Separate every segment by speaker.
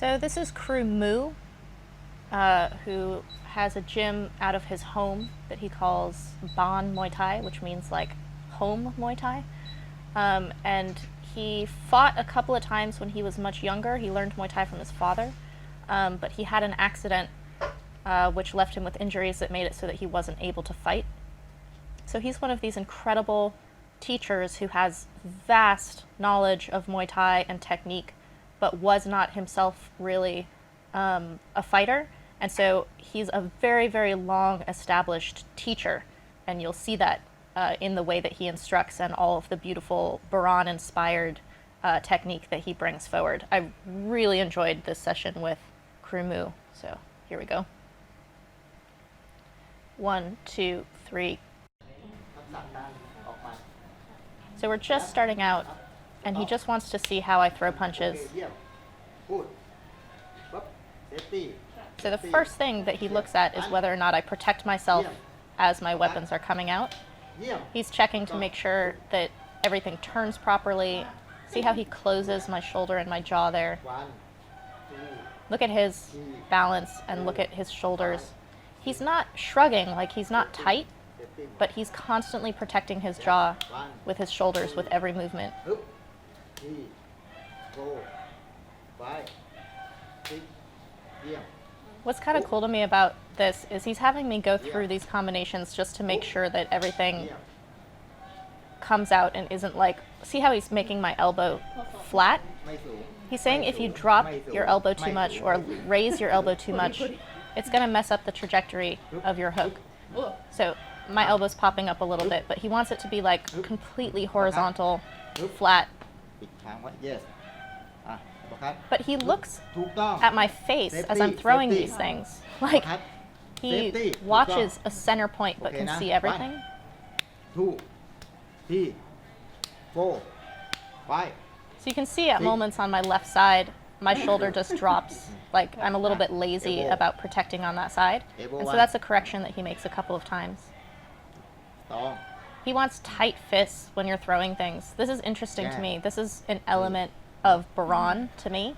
Speaker 1: So this is Crew Moo, who has a gym out of his home that he calls Baan Muay Thai, which means like home Muay Thai. And he fought a couple of times when he was much younger. He learned Muay Thai from his father, but he had an accident which left him with injuries that made it so that he wasn't able to fight. So he's one of these incredible teachers who has vast knowledge of Muay Thai and technique, but was not himself really a fighter. And so he's a very, very long established teacher, and you'll see that in the way that he instructs and all of the beautiful Baan-inspired technique that he brings forward. I really enjoyed this session with Crew Moo, so here we go. 1, 2, 3. So we're just starting out, and he just wants to see how I throw punches. So the first thing that he looks at is whether or not I protect myself as my weapons are coming out. He's checking to make sure that everything turns properly. See how he closes my shoulder and my jaw there? Look at his balance and look at his shoulders. He's not shrugging, like he's not tight, but he's constantly protecting his jaw with his shoulders with every movement. What's kind of cool to me about this is he's having me go through these combinations just to make sure that everything comes out and isn't like, see how he's making my elbow flat? He's saying if you drop your elbow too much or raise your elbow too much, it's going to mess up the trajectory of your hook. So my elbow's popping up a little bit, but he wants it to be like completely horizontal, flat. But he looks at my face as I'm throwing these things. Like, he watches a center point but can see everything.
Speaker 2: 2, 3, 4, 5.
Speaker 1: So you can see at moments on my left side, my shoulder just drops. Like, I'm a little bit lazy about protecting on that side. And so that's a correction that he makes a couple of times. He wants tight fists when you're throwing things. This is interesting to me. This is an element of Baan to me.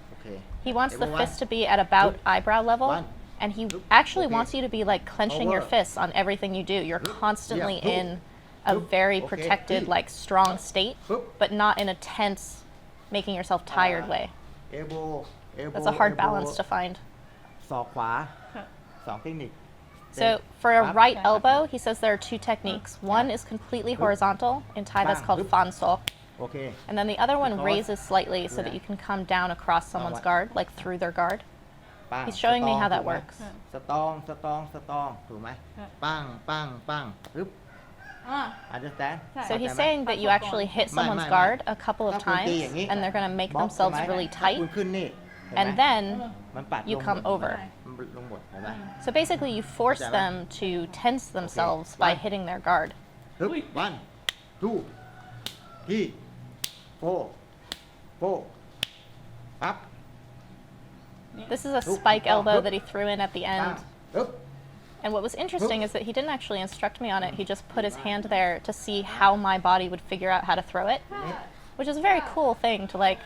Speaker 1: He wants the fist to be at about eyebrow level, and he actually wants you to be like clenching your fists on everything you do. You're constantly in a very protected, like strong state, but not in a tense, making yourself tired way. That's a hard balance to find. So for a right elbow, he says there are two techniques. One is completely horizontal. In Thai, that's called fan sok. And then the other one raises slightly so that you can come down across someone's guard, like through their guard. He's showing me how that works. So he's saying that you actually hit someone's guard a couple of times and they're going to make themselves really tight, and then you come over. So basically you force them to tense themselves by hitting their guard.
Speaker 2: 1, 2, 3, 4, 4. Up.
Speaker 1: This is a spike elbow that he threw in at the end. And what was interesting is that he didn't actually instruct me on it. He just put his hand there to see how my body would figure out how to throw it, which is a very cool thing to like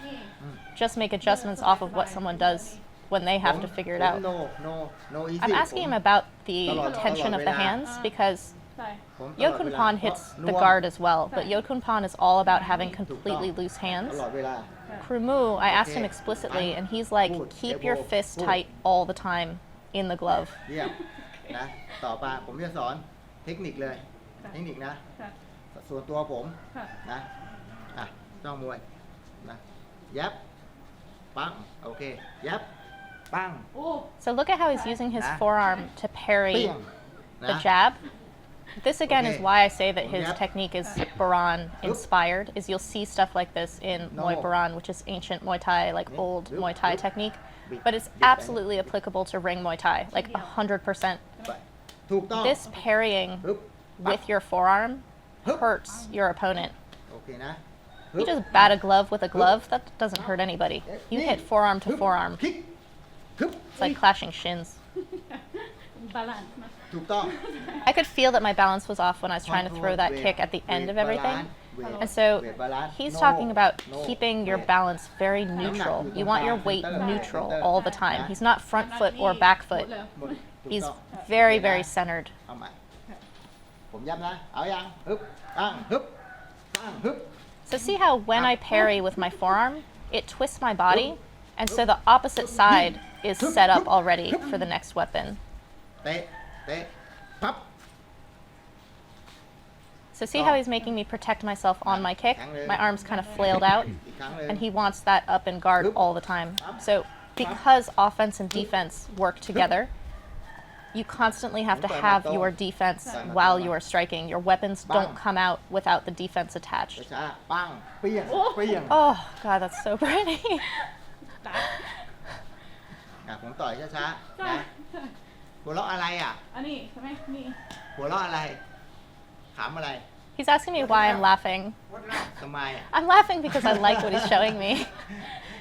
Speaker 1: just make adjustments off of what someone does when they have to figure it out. I'm asking him about the tension of the hands because Yodkun Pan hits the guard as well, but Yodkun Pan is all about having completely loose hands. Crew Moo, I asked him explicitly, and he's like, keep your fist tight all the time in the glove.
Speaker 2: นะต่อไปผมจะสอนเทคนิคเลยเทคนิคนะส่วนตัวผมนะจ้องมวยนะยับปังโอเคยับปัง
Speaker 1: So look at how he's using his forearm to parry the jab. This again is why I say that his technique is Baan inspired, is you'll see stuff like this in Muay Baan, which is ancient Muay Thai, like old Muay Thai technique. But it's absolutely applicable to ring Muay Thai, like 100%. This parrying with your forearm hurts your opponent. You just bat a glove with a glove, that doesn't hurt anybody. You hit forearm to forearm. It's like clashing shins. I could feel that my balance was off when I was trying to throw that kick at the end of everything. And so
Speaker 2: เวทบาลานซ์
Speaker 1: he's
Speaker 2: no
Speaker 1: talking about
Speaker 2: no
Speaker 1: keeping your balance very neutral. You want your weight neutral all the time. He's not front foot or back foot.
Speaker 2: หมดถูก
Speaker 1: He's
Speaker 2: ต้อง
Speaker 1: very, very centered.
Speaker 2: เอาใหม่ผมย้ำนะเอายังฮึบตั้งฮึบตั้งฮึบ
Speaker 1: So see how when I parry with my forearm, it twists my body, and so the opposite side is set up already for the next weapon.
Speaker 2: เตะเตะปั๊บ
Speaker 1: So see how he's making me protect myself on my kick? My arms kind of flailed out,
Speaker 2: อีกครั้งเลย
Speaker 1: and he wants that up and guard all the time. So because offense and defense work together, you constantly have to have your defense while you are striking. Your weapons don't come out without the defense attached.
Speaker 2: ช้าๆปังเปี้ยงเปี้ยง
Speaker 1: Oh, God, that's so pretty.
Speaker 2: ผมต่อยช้าๆนะหัวเราะอะไรอ่ะ
Speaker 3: อันนี้ใช่ไหมนี่
Speaker 2: หัวเราะอะไรขำอะไร
Speaker 1: He's asking me why I'm laughing.
Speaker 2: ทำไม
Speaker 1: I'm laughing because I like what he's showing me.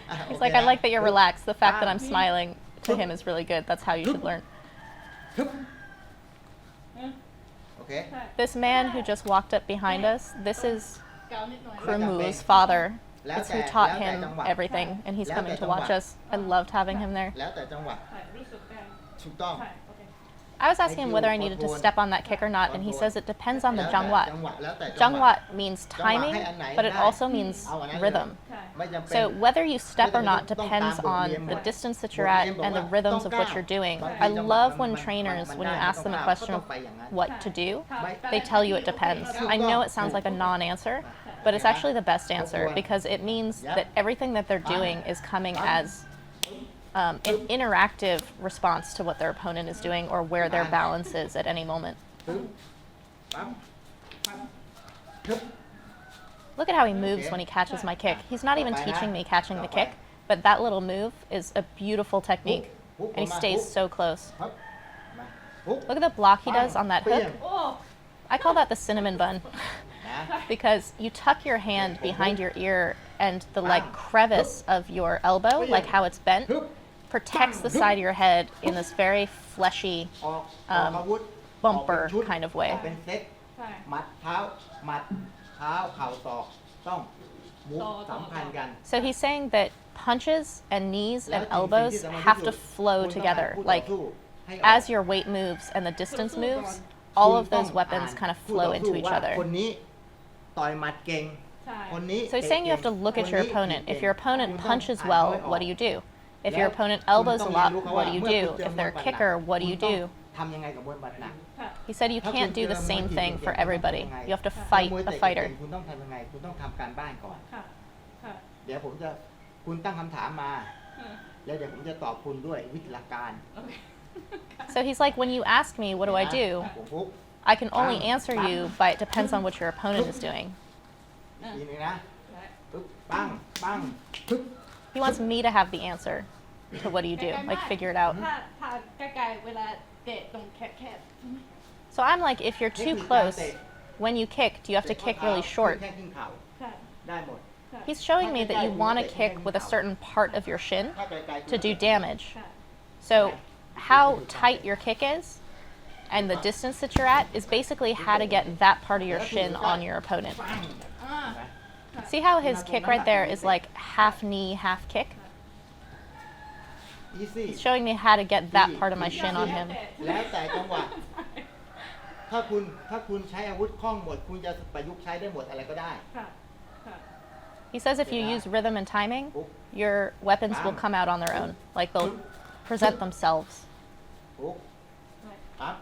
Speaker 2: อ่ะ
Speaker 1: He's
Speaker 2: โอเค
Speaker 1: like, I
Speaker 2: นะ
Speaker 1: like that you're relaxed. The fact that I'm smiling to him is really good. That's how you should learn.
Speaker 2: ฮึบโอเค
Speaker 1: This man who just walked up behind us, this is
Speaker 3: เกานิดหน่อย
Speaker 1: Krumu's father.
Speaker 2: แล้ว
Speaker 1: It's
Speaker 2: แต่
Speaker 1: who taught
Speaker 2: แล้วแต่
Speaker 1: him
Speaker 2: จังหวะ
Speaker 1: everything, and he's
Speaker 2: แล้ว
Speaker 1: coming
Speaker 2: แต่
Speaker 1: to
Speaker 2: จังหวะ
Speaker 1: watch us. I loved having him there.
Speaker 2: แล้วแต่จังหวะ
Speaker 3: ใช่รู้สึกได้
Speaker 2: ถูกต้อง
Speaker 3: ใช่โอเค
Speaker 1: I was asking him whether I needed to step on that kick or not, and he says it depends on the
Speaker 2: แล้วแต่
Speaker 1: jangwa.
Speaker 2: จังหวะแล้วแต่จังหวะ
Speaker 1: Jangwa means timing, but it also means rhythm.
Speaker 3: ใช่
Speaker 2: ไม่จำเป็น
Speaker 1: So whether you step or not depends on the distance that you're at and the rhythms of what you're doing. I love when trainers, when you ask them a question of what to do, they tell you it depends. I know it sounds like a non-answer, but it's actually the best answer because it means that everything that they're doing is coming as an interactive response to what their opponent is doing or where their balance is at any moment.
Speaker 2: ฮึบปั๊บฮึบ
Speaker 1: Look at how he moves when he catches my kick. He's not even teaching me catching the kick, but that little move is a beautiful technique, and he stays so close.
Speaker 2: ฮึบมาฮึบ
Speaker 1: Look at the block he does on that
Speaker 2: เปี้ยง
Speaker 1: hook.
Speaker 3: โอ้
Speaker 1: I call that the cinnamon bun
Speaker 2: นะ
Speaker 1: because you tuck your hand behind your ear and the like crevice of your elbow, like how it's bent,
Speaker 2: ฮึบ
Speaker 1: protects the side of your head in this very fleshy
Speaker 2: ออกอาวุธ
Speaker 1: bumper
Speaker 2: ออกเป็นชุด
Speaker 1: kind of way.
Speaker 2: ออกเป็นเซต
Speaker 3: ใช่
Speaker 2: มัดเท้ามัดเท้าเข่าศอกต้องมุก
Speaker 3: ต่อ
Speaker 2: สัมพันธ์กัน
Speaker 1: So he's saying that punches and knees
Speaker 2: แล้ว
Speaker 1: and
Speaker 2: สิ่ง
Speaker 1: elbows
Speaker 2: ที่สำคัญที่
Speaker 1: have
Speaker 2: สุ
Speaker 1: to
Speaker 2: ด
Speaker 1: flow
Speaker 2: คุณต้อง
Speaker 1: together.
Speaker 2: อ่านคู่ต่อ
Speaker 1: Like
Speaker 2: สู้ให้ออก
Speaker 1: as your weight moves and the distance moves, all of those weapons kind of flow into each
Speaker 2: ว่า
Speaker 1: other.
Speaker 2: คนนี้ต่อยหมัดเก่ง
Speaker 3: ใช่
Speaker 2: คนนี้
Speaker 1: So he's saying you have to look at your
Speaker 2: คนนี้
Speaker 1: opponent. If
Speaker 2: เก่ง
Speaker 1: your opponent
Speaker 2: คุณต้อง
Speaker 1: punches
Speaker 2: อ่าน
Speaker 1: well,
Speaker 2: ให้ออก
Speaker 1: what do you do? If
Speaker 2: แล้ว
Speaker 1: your opponent
Speaker 2: คุณ
Speaker 1: elbows
Speaker 2: ต้อ
Speaker 1: a
Speaker 2: งเรียน
Speaker 1: lot,
Speaker 2: รู้เขา
Speaker 1: what
Speaker 2: ว่า
Speaker 1: do you
Speaker 2: เมื่อ
Speaker 1: do?
Speaker 2: คุณเจอ
Speaker 1: If
Speaker 2: มวย
Speaker 1: they're a
Speaker 2: หนัก
Speaker 1: kicker, what do
Speaker 2: คุ
Speaker 1: you
Speaker 2: ณต้อง
Speaker 1: do?
Speaker 2: ทำยังไงกับมวยหมัดหนัก
Speaker 3: ค่ะ
Speaker 1: He said you
Speaker 2: ถ้า
Speaker 1: can't
Speaker 2: คุณ
Speaker 1: do
Speaker 2: เจ
Speaker 1: the
Speaker 2: อมวย
Speaker 1: same
Speaker 2: ที่
Speaker 1: thing
Speaker 2: เก่
Speaker 1: for
Speaker 2: งๆ
Speaker 1: everybody.
Speaker 2: คุณต้องทำยังไง
Speaker 1: You have to
Speaker 2: ถ้า
Speaker 1: fight
Speaker 2: มวย
Speaker 1: the
Speaker 2: เตะ
Speaker 1: fighter.
Speaker 2: เก่งๆคุณต้องทำยังไงคุณต้องทำการบ้านก่อน
Speaker 3: ค่ะค่ะ
Speaker 2: เดี๋ยวผมจะคุณตั้งคำถามมา
Speaker 3: อืม
Speaker 2: แล้วเดี๋ยวผมจะตอบคุณด้วยวิธีหลักการ
Speaker 3: โอเค
Speaker 1: So he's like, when you ask me, what do I do?
Speaker 2: ผมฟุก
Speaker 1: I can only answer you, but it depends on what your opponent is doing.
Speaker 2: อีกทีนึงนะ
Speaker 3: ได้
Speaker 2: ปึ๊บปังปังปึ๊บ
Speaker 1: He wants me to have the answer to what do you do, like figure it out.
Speaker 3: ถ้าใกล้ๆเวลาเตะตรงแคบ
Speaker 1: So I'm like, if you're too close, when you kick, do you have to kick really short?
Speaker 2: แค่ครึ่งเข่า
Speaker 3: ๆใช่
Speaker 2: ได้หมด
Speaker 1: He's showing me that you want to kick with a certain part of your shin
Speaker 2: ถ้าไกลๆ
Speaker 1: to do damage.
Speaker 3: ค่ะ
Speaker 1: So how tight your kick is and the distance that you're at is basically how to get that part of your shin on your opponent.
Speaker 2: ปัง
Speaker 3: อ่า
Speaker 1: See how his kick right there is like half knee, half kick?
Speaker 2: อีซี่
Speaker 1: He's showing me how to get that part of my shin on him.
Speaker 2: แล้วแต่จังหวะถ้าคุณใช้อาวุธคล่องหมด คุณจะประยุกต์ใช้ได้หมดอะไรก็ได้
Speaker 3: ค่ะค่ะ
Speaker 1: He says if you use rhythm and timing, your weapons will come out on their own. Like they'll present themselves.
Speaker 2: ฟุกปั๊บ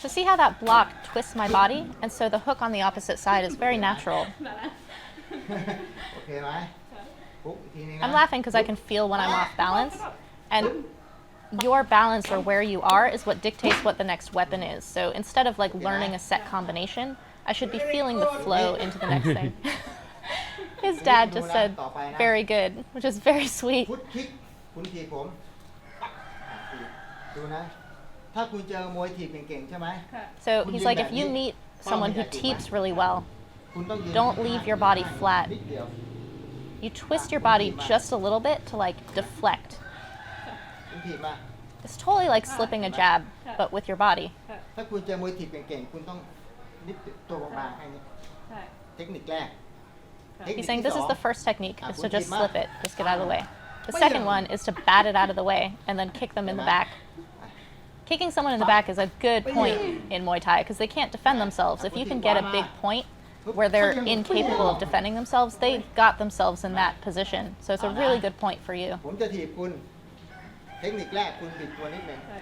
Speaker 1: So see how that block twists my body? And so the hook on the opposite side is very natural.
Speaker 3: นั่นแหละ
Speaker 2: โอเคไหมฟุกอีกทีนึงนะ
Speaker 1: I'm laughing because I can feel when I'm off balance. And your balance or where you are is what dictates what the next weapon is. So instead of like learning a set combination, I should be feeling the flow into the next thing. His dad just said, very good, which is very sweet.
Speaker 2: ฟุตคิกคุณถีบผมดูนะ ถ้าคุณเจอมวยถีบเก่งๆใช่ไหม
Speaker 3: ค่ะ
Speaker 1: So he's like, if you meet someone who teeps really well,
Speaker 2: คุณต้องยืน
Speaker 1: don't leave your body flat.
Speaker 2: นิดเดียว
Speaker 1: You twist your body just a little bit to like deflect.
Speaker 2: คุณถีบมา
Speaker 1: It's totally like slipping a jab, but with your body.
Speaker 3: ค่ะ
Speaker 2: ถ้าคุณเจอมวยถีบเก่งๆ คุณต้องนิดตัวบางๆแค่นี้
Speaker 3: ใช่
Speaker 2: เทคนิคแรก
Speaker 1: He's saying this is the first technique, is to just slip it, just get out of the way. The
Speaker 2: Bam.
Speaker 1: second one is to bat it out of the way and then kick them in the back. Kicking someone in the back is a good point in Muay Thai because they can't defend themselves. If you can get a big point where they're incapable of defending themselves, they got themselves in that position. So it's a really good point for you.
Speaker 2: ผมจะถีบคุณ เทคนิคแรกคุณบิดตัวนิดนึง
Speaker 3: ใช่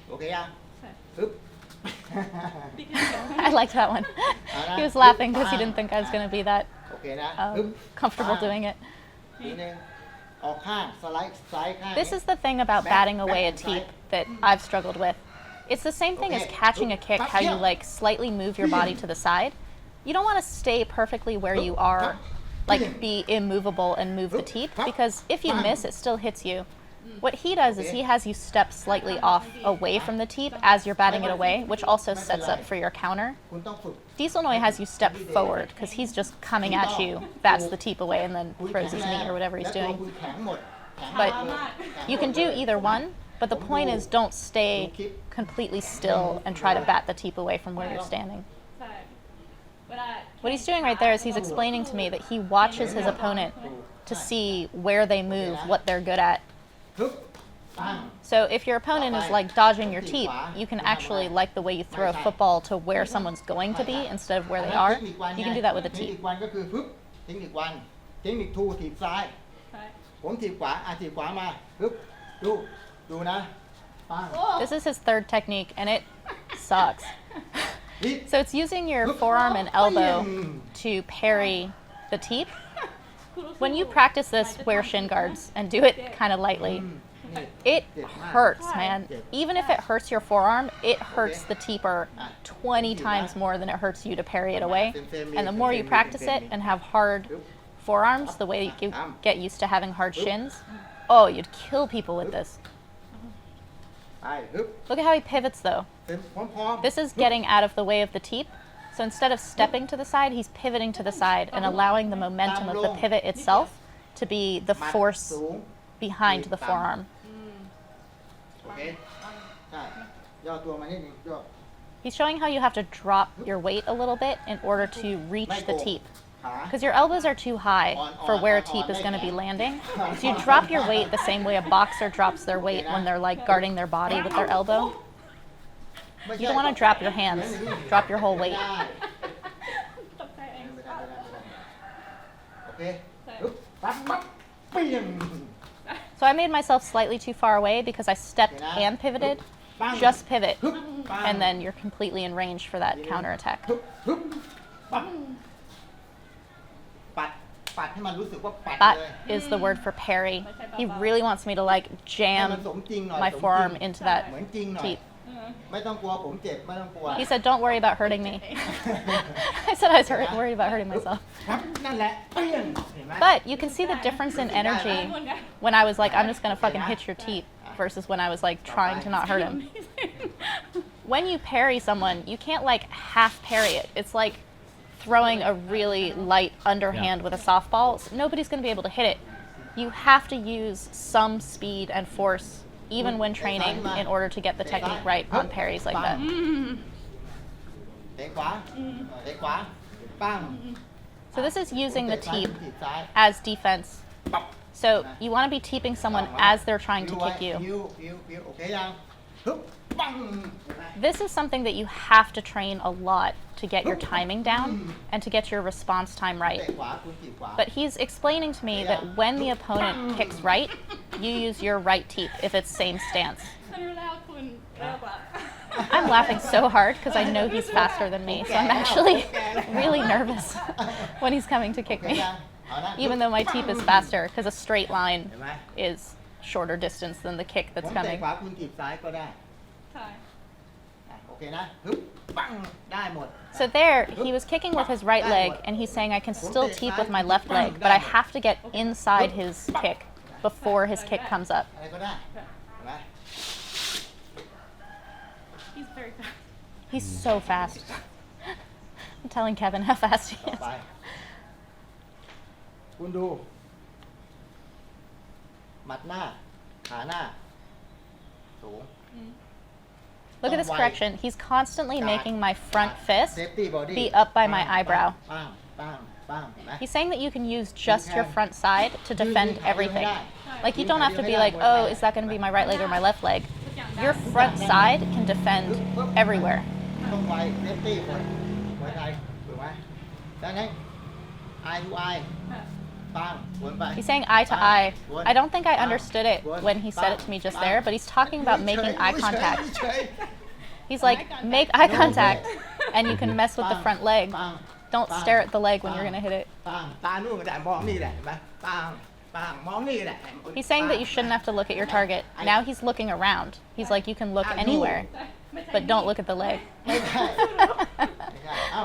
Speaker 2: โอเคยัง
Speaker 3: ใช่
Speaker 2: ปึ๊บ
Speaker 1: I liked that one. He was laughing because he didn't think I was going to be that
Speaker 2: โอเคนะปึ๊บ
Speaker 1: comfortable doing it.
Speaker 2: ทีนึงออกข้างสไลด์ซ้ายข้าง
Speaker 1: This is the thing about batting away a teep that I've struggled with. It's the same thing as catching a kick, how you like slightly move your body to the side. You don't want to stay perfectly where you are, like be immovable and move the teep, because if you miss, it still hits you. What he does is he has you step slightly off away from the teep as you're batting it away, which also sets up for your counter.
Speaker 2: คุณต้องฝึก
Speaker 1: Dieselnoy has you step forward because he's just coming at you, bats the teep away, and then throws his knee or whatever he's
Speaker 2: และตัว
Speaker 1: doing.
Speaker 2: คุณแข็งหมดแข็ง
Speaker 1: But
Speaker 2: มากเลย
Speaker 1: you can do either one, but the point is don't stay completely still and try to bat the teep away from where you're standing.
Speaker 3: ใช่เวลา
Speaker 1: What he's doing right there is he's explaining to me that he watches his opponent to see where they move, what they're good at.
Speaker 2: ปึ๊บปั้ง
Speaker 1: So if your opponent is like dodging your teep, you can actually like the way you throw a football to where someone's going to be instead of where they are. You can do that with a
Speaker 2: เทคนิ
Speaker 1: teep.
Speaker 2: ควันก็คือปึ๊บเทคนิควันเทคนิคทูถีบซ้าย
Speaker 3: ใช่
Speaker 2: ผมถีบขวาถีบขวามาปึ๊บดูนะปั้ง
Speaker 1: This is his third technique and it sucks.
Speaker 2: ฮิต
Speaker 1: So it's using your forearm and elbow to parry the teep. When you practice this, wear shin guards and do it kind of lightly. It hurts, man. Even if it hurts your forearm, it hurts the teeper 20 times more than it hurts you to parry it away. And the more you practice it and have hard forearms, the way you get used to having hard shins, oh, you'd kill people with this.
Speaker 2: ไปปึ๊บ
Speaker 1: Look at how he pivots though.
Speaker 2: เป็นพร้อมๆ
Speaker 1: This is getting out of the way of the teep. So instead of stepping to the side, he's pivoting to the side and allowing the momentum of the pivot itself to be the
Speaker 2: หมัด
Speaker 1: force
Speaker 2: สูง
Speaker 1: behind the forearm.
Speaker 2: โอเคใช่ย่อตัวมานิดนึงย่อ
Speaker 1: He's showing how you have to drop your weight a little bit in order to reach the teep.
Speaker 2: ขา
Speaker 1: Because your elbows are too high for where a teep is going to be landing. So you drop your weight the same way a boxer drops their weight when they're like guarding their body with their elbow.
Speaker 2: ไม่
Speaker 1: You
Speaker 2: ใช่
Speaker 1: don't want to drop your hands, drop your whole weight.
Speaker 2: ไม่ได้
Speaker 3: ตกใจเอง
Speaker 2: ไม่ได้โอเคปึ๊บปั๊บเปี้ยง
Speaker 1: So I made myself slightly too far away because I stepped and pivoted. Just pivot,
Speaker 2: ปึ๊บปั้ง
Speaker 1: and then you're completely in range for that counterattack.
Speaker 2: ปึ๊บปั๊บปัดให้มันรู้สึกว่าปัด
Speaker 1: Bat
Speaker 2: เลย
Speaker 1: is the word for parry. He really wants me to like
Speaker 2: ให้มัน
Speaker 1: jam
Speaker 2: สมจริงหน่อย
Speaker 1: my
Speaker 2: สมจริง
Speaker 1: forearm into
Speaker 2: เหมือน
Speaker 1: that
Speaker 2: จริงหน่อย
Speaker 1: teep.
Speaker 2: ไม่ต้องกลัวผมเจ็บไม่ต้องกลัว
Speaker 1: He said, "Don't worry about hurting me." I said I was worried about hurting myself.
Speaker 2: ครับนั่นแหละเปี้ยงเห็นไหม
Speaker 1: But you can see the difference in energy when I was like, I'm just gonna fucking hit your teeth, versus when I was like trying to not hurt him. When you parry someone, you can't like half parry it. It's like throwing a really light underhand with a softball. So nobody's gonna be able to hit it. You have to use some speed and force, even when training, in order to get the technique right on parries like that.
Speaker 2: เตะขวาเตะขวาปั้ง
Speaker 1: So this is using the
Speaker 2: เตะซ้าย
Speaker 1: teep
Speaker 2: ถีบซ้าย
Speaker 1: as defense.
Speaker 2: ปั๊บ
Speaker 1: So you want to be teeping someone as they're trying to kick you.
Speaker 2: ฟิวโอเคยังปึ๊บปั้ง
Speaker 1: This is something that you have to train a lot to get your timing down and to get your response time
Speaker 2: เตะ
Speaker 1: right.
Speaker 2: ขวาคุณถีบขวา
Speaker 1: But he's explaining to me that when the opponent kicks right, you use your right teep if it's same stance.
Speaker 3: ฉันรู้แล้วคุณเร็วกว่า
Speaker 1: I'm laughing so hard because I know he's faster than me, so I'm actually really nervous when he's coming to
Speaker 2: โอ
Speaker 1: kick
Speaker 2: เค
Speaker 1: me,
Speaker 2: ยังเอานะ
Speaker 1: even though my teep is faster because a straight line
Speaker 2: เห็นไหม
Speaker 1: is shorter distance than the kick
Speaker 2: ผม
Speaker 1: that's
Speaker 2: เตะ
Speaker 1: coming.
Speaker 2: ขวาคุณถีบซ้ายก็ได้
Speaker 3: ใช่
Speaker 2: โอเคนะปึ๊บปั้งได้หมด
Speaker 1: So there, he was kicking with his right leg, and he's saying I can still teep with my left leg, but I have to get inside his kick before his kick comes up.
Speaker 2: อะไรก็ได้เห็นไหม
Speaker 3: he's very fast
Speaker 1: He's so fast. I'm telling Kevin how fast he
Speaker 2: ต่อ
Speaker 1: is.
Speaker 2: ไป คุณดู หมัดหน้า ขาหน้า สูง
Speaker 1: Look at this correction. He's constantly making my front fist
Speaker 2: Safety body
Speaker 1: be up by my eyebrow.
Speaker 2: ปังปังปังนะ
Speaker 1: He's saying that you can use just your front side to defend everything. Like you don't have to be like, oh, is that going to be my right leg or my left leg? Your front side can defend everywhere.
Speaker 2: ต้องไวเซฟตี้คนไว้ไทยถูกไหมดังนั้น eye to eye ปังวนไป
Speaker 1: He's saying eye to eye. I don't think I understood it when he said it to me just there, but he's talking about making eye contact. He's like, make eye contact, and you can mess with the front leg. Don't stare at the leg when you're going to hit it.
Speaker 2: ปังตานู่นก็ได้มองนี่แหละเห็นไหมปังปังมองนี่แหละ
Speaker 1: He's saying that you shouldn't have to look at your target. Now he's looking around. He's like, you can look anywhere, but don't look at the leg.
Speaker 2: ไม่ใช่ไม่ใช่เอ้า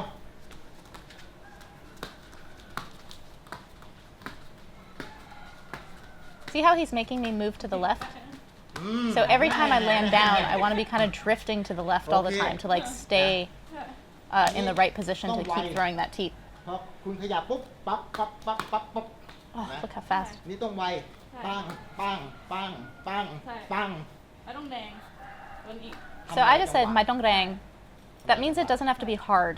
Speaker 1: See how he's making me move to the left? So every time I land down, I want to be kind of drifting to the left all the time to like stay in the right position to keep throwing that teep.
Speaker 2: พอคุณขยับปุ๊บปั๊บปั๊บปั๊บปั๊บปั๊บ
Speaker 1: Oh, look how fast.
Speaker 2: นี่ต้องไวปังปังปังปังปัง
Speaker 3: I don't dang. One eat.
Speaker 1: So I just said, "My dong rang." That means it doesn't have to be hard.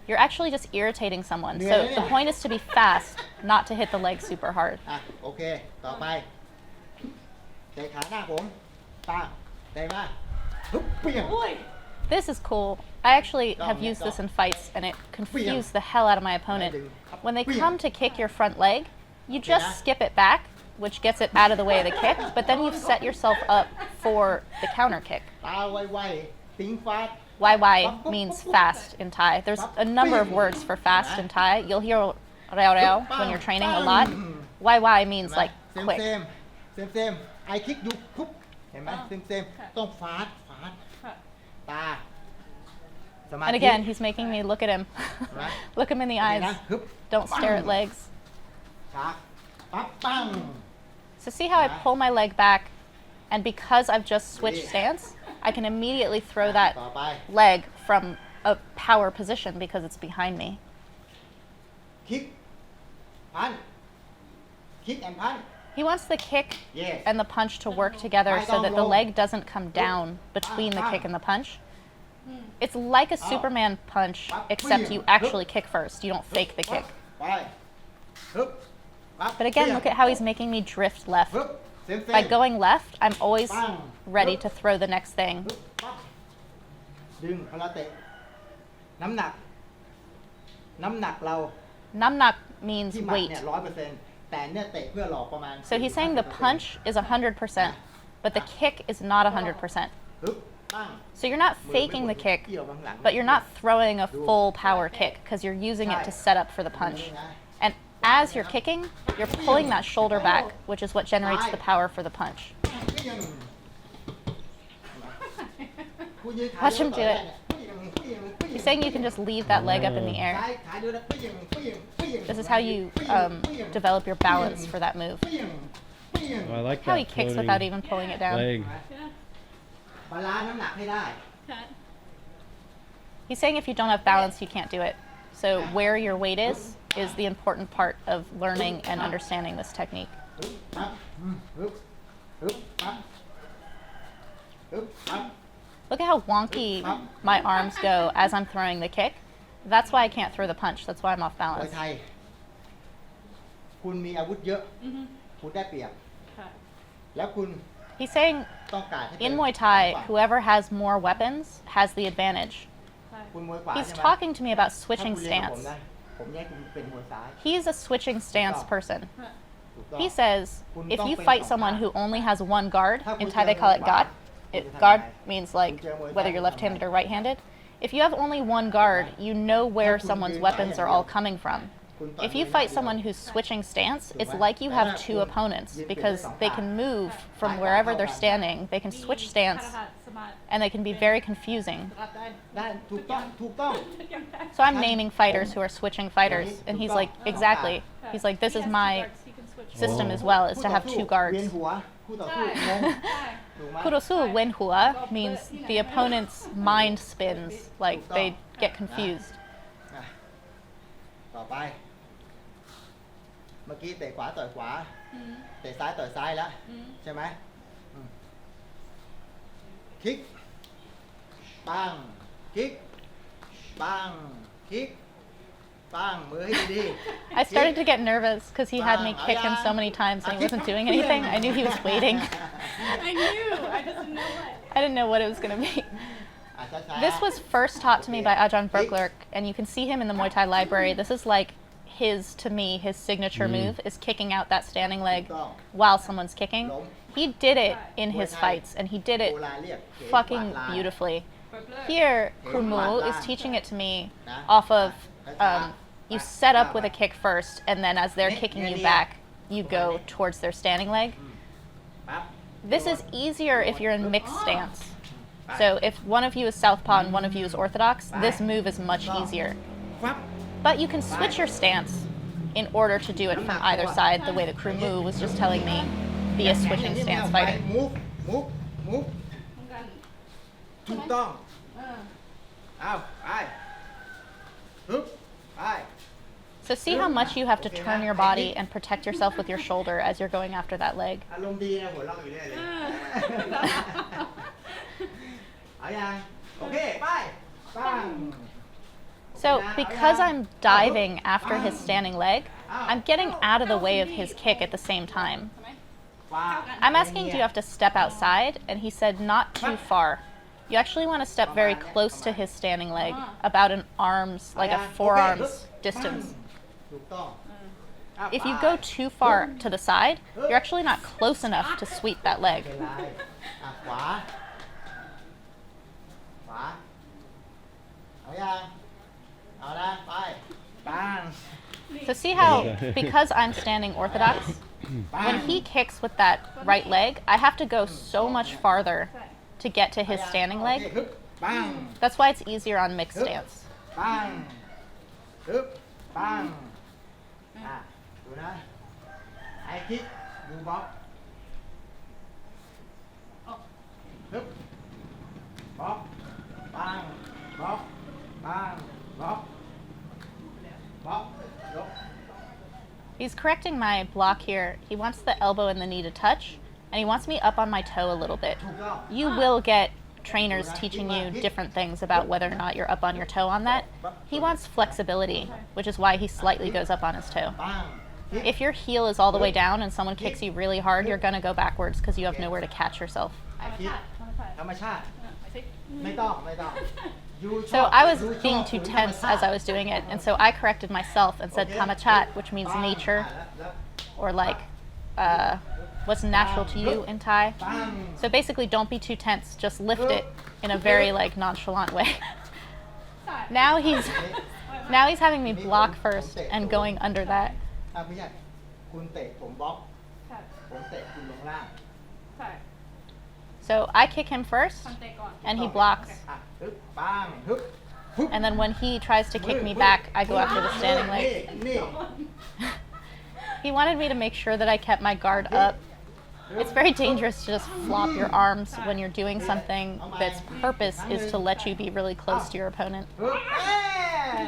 Speaker 1: You're actually just irritating someone. So the point is to be fast, not to hit the leg super hard.
Speaker 2: อ่ะโอเคต่อไปเตะขาหน้าผมปังเตะมาฮึบเปี้ยง
Speaker 3: Boy.
Speaker 1: This is cool. I actually have used this in fights, and it confused the hell out of my opponent. When they come to kick your front leg, you just skip it back, which gets it out of the way of the kick, but then you've set yourself up for the counter kick.
Speaker 2: ตาไวๆติ้งฟาด
Speaker 1: YY means fast in Thai. There's a number of words for fast in Thai. You'll hear reo reo when you're training a lot. YY means like
Speaker 2: เซม
Speaker 1: quick.
Speaker 2: เซมไอคิกดูปุ๊บเห็นไหมเซมต้องฟาดตาสมาธิ
Speaker 1: And again, he's making me look at him.
Speaker 2: Right.
Speaker 1: Look him in the
Speaker 2: โอเค
Speaker 1: eyes.
Speaker 2: นะฮึบ
Speaker 1: Don't stare at legs.
Speaker 2: ชักปั๊บปัง
Speaker 1: So see how I pull my leg back, and because I've just switched stance, I can immediately throw that
Speaker 2: ต่อไป
Speaker 1: leg from a power position because it's behind me.
Speaker 2: คิกพันคิกแอนพัน
Speaker 1: He wants the kick
Speaker 2: Yes.
Speaker 1: and the punch to work together so that the leg doesn't come down between the kick and the punch. It's like a Superman punch, except you actually kick first. You don't fake the kick.
Speaker 2: ไปฮึบปั๊บ
Speaker 1: But again, look at how he's making me drift left.
Speaker 2: ฮึบเซม
Speaker 1: By going left, I'm always ready to throw the next thing.
Speaker 2: ฮึบปั๊บดึงพลาเตะน้ำหนักเรา
Speaker 1: Namnak means
Speaker 2: ที่หมัด
Speaker 1: weight.
Speaker 2: เนี่ย100%แต่เนี่ยเตะเพื่อหลอกประมาณ
Speaker 1: So he's saying the punch is 100%, but the kick is not 100%.
Speaker 2: ฮึบปั้ง
Speaker 1: So you're not faking the kick,
Speaker 2: เกี่ยวข้างหลัง
Speaker 1: but you're not throwing a full power kick because you're using it to set up for the punch. And as you're kicking, you're pulling that shoulder back, which is what generates the power for the punch.
Speaker 2: ผู้ยืนขา
Speaker 1: Watch him do it.
Speaker 2: ผู้ยืน
Speaker 1: He's saying you can just leave that leg up in the air.
Speaker 2: ซ้ายขาดูนะผู้ยืน
Speaker 1: This is how you develop your balance for that move.
Speaker 4: Oh, I like
Speaker 1: How
Speaker 4: that
Speaker 1: he kicks
Speaker 4: floating
Speaker 1: without even pulling it down.
Speaker 4: leg.
Speaker 3: Yeah.
Speaker 2: บาลานซ์น้ำหนักให้ได้
Speaker 3: Cut.
Speaker 1: He's saying if you don't have balance, you can't do it. So where your weight is the important part of learning and understanding this technique.
Speaker 2: ฮึบปั๊บฮึบฮึบปั๊บฮึบปั๊บ
Speaker 1: Look at how wonky my arms go as I'm throwing the kick. That's why I can't throw the punch. That's why I'm off
Speaker 2: มวย
Speaker 1: balance.
Speaker 2: ไทย คุณมีอาวุธเยอะ คุณได้เปรียบ
Speaker 3: Cut.
Speaker 2: แล้วคุณ
Speaker 1: He's saying
Speaker 2: ต้องการให้
Speaker 1: in
Speaker 2: เป็น
Speaker 1: Muay Thai,
Speaker 2: ขวา
Speaker 1: whoever has more weapons has the advantage.
Speaker 3: Cut.
Speaker 2: คุณมวยขวา
Speaker 1: He's
Speaker 2: ใช่ไหม
Speaker 1: talking to me about
Speaker 2: ถ้า
Speaker 1: switching
Speaker 2: คุณเรียนกับผม
Speaker 1: stance.
Speaker 2: นะผมแยกคุณเป็นมวยซ้าย
Speaker 1: He's a switching stance person.
Speaker 3: Cut.
Speaker 2: ถูกต้อง
Speaker 1: He says if you fight someone who only has one guard, in Thai they call it guard. Guard means like whether you're left-handed or right-handed. If you have only one guard, you know where someone's weapons are all coming from. If you fight someone who's switching stance, it's like you have two opponents because they can move from wherever they're standing, they can switch stance, and they can be very confusing.
Speaker 2: ได้ถูกต้องถูกต้อง
Speaker 1: So I'm naming fighters who are switching fighters, and he's like, exactly. He's like, this is my system as well, is to have two
Speaker 2: เวียน
Speaker 1: guards.
Speaker 2: หัวคู่ต่อสู้งงถูกไหม
Speaker 1: Kurosu wen hua means the opponent's mind spins, like they get confused.
Speaker 2: อ่ะต่อไป เมื่อกี้เตะขวาต่อยขวา เตะซ้ายต่อยซ้ายแล้ว ใช่ไหมคิก ปังคิกปังคิกปังมือให้ดีๆ
Speaker 1: I started to get nervous because he had me kick him so many times and he wasn't doing anything. I knew he was waiting.
Speaker 3: I knew. I just didn't know what.
Speaker 1: I didn't know what it was going to be.
Speaker 2: อ่ะช้าๆ
Speaker 1: This was first taught to me by Ajahn Berklerk, and you can see him in the Muay Thai Library. This is like to me, his signature move is kicking out that standing leg while someone's kicking. He did it in his fights, and he did it
Speaker 2: โบราณเรียกเขน
Speaker 1: fucking
Speaker 2: กวาดลาย
Speaker 1: beautifully.
Speaker 3: But look.
Speaker 1: Here, Krumu is teaching it to me off of you set up with a kick first, and then as they're kicking you back, you go towards their standing leg.
Speaker 2: ปั๊บ
Speaker 1: This is easier if you're in mixed stance. So if one of you is southpaw and one of you is orthodox, this move is much easier.
Speaker 2: ฟับ
Speaker 1: But you can switch your stance in order to do it from either side, the way that Krumu was just telling me, be a switching stance fighter.
Speaker 2: move move
Speaker 3: เหมือนกัน
Speaker 2: ถูกต้อง
Speaker 3: เออ
Speaker 2: เอาไปฮึบไป
Speaker 1: So see how much you have to turn your body and protect yourself with your shoulder as you're going after that leg.
Speaker 2: อารมณ์ดีนะหัวเราะอยู่เรื่อยเลย เอายังโอเคไปปัง
Speaker 1: So because I'm diving after his standing leg, I'm getting out of the way of his kick at the same time.
Speaker 3: ใช่ไหม
Speaker 1: I'm asking, do you have to step outside? And he said, not too far. You actually want to step very close to his standing leg, about an arm's, like a forearm's distance.
Speaker 2: ถูกต้อง
Speaker 1: If you go too far to the side, you're actually not close enough to sweep that leg.
Speaker 2: เป็นไรอ่ะขวาขวาเอายังเอานะไปปัง
Speaker 1: So see how, because I'm standing orthodox, when he kicks with that right leg, I have to go so much farther to get to his standing
Speaker 2: โอเค
Speaker 1: leg.
Speaker 2: ฮึบปัง
Speaker 1: That's why it's easier on mixed stance.
Speaker 2: ปังฮึบปังอ่ะดูนะไอคิกดูบล็อกฮึบบล็อกปังบล็อกปังบล็อกบล็อกยก
Speaker 1: He's correcting my block here. He wants the elbow and the knee to touch, and he wants me up on my toe a little bit.
Speaker 2: ถูกต้อง
Speaker 1: You will get trainers teaching you different things about whether or not you're up on your toe on that. He wants flexibility, which is why he slightly goes up on his toe.
Speaker 2: ปังคิก
Speaker 1: If your heel is all the way down and someone kicks you really hard, you're going to go backwards because you have nowhere to catch yourself.
Speaker 2: ไอคิกธรรมชาติ
Speaker 3: ไม่ใช่
Speaker 2: ไม่ต้องไม่ต้อง You
Speaker 1: So
Speaker 2: ชอบ
Speaker 1: I was
Speaker 2: ยูชอบ
Speaker 1: being too
Speaker 2: ธรรม
Speaker 1: tense
Speaker 2: ชาติ
Speaker 1: as I was doing it, and so I corrected myself and said kamachat, which means
Speaker 2: ปัง
Speaker 1: nature,
Speaker 2: แล้ว
Speaker 1: or like what's natural to you in Thai.
Speaker 2: ปัง
Speaker 1: So basically, don't be too tense. Just lift it in a very like nonchalant way.
Speaker 3: ใช่
Speaker 1: Now he's having me block first and going under that.
Speaker 2: อ่ะไม่ใช่คุณเตะผมบล็อก
Speaker 3: ใช่
Speaker 2: ผมเตะคุณลงล่าง
Speaker 3: ใช่
Speaker 1: So I kick him first,
Speaker 3: ทำเตะก่อน
Speaker 1: and he blocks.
Speaker 2: อ่ะฮึบปังฮึบฮึบ
Speaker 1: And then when he tries to kick me back, I go after the standing
Speaker 2: นี่
Speaker 1: leg.
Speaker 2: นี่
Speaker 1: He wanted me to make sure that I kept my guard up. It's very dangerous to just flop your arms when you're doing something that's purpose is to let you be really close to your opponent.
Speaker 2: ฮึบเอ้ย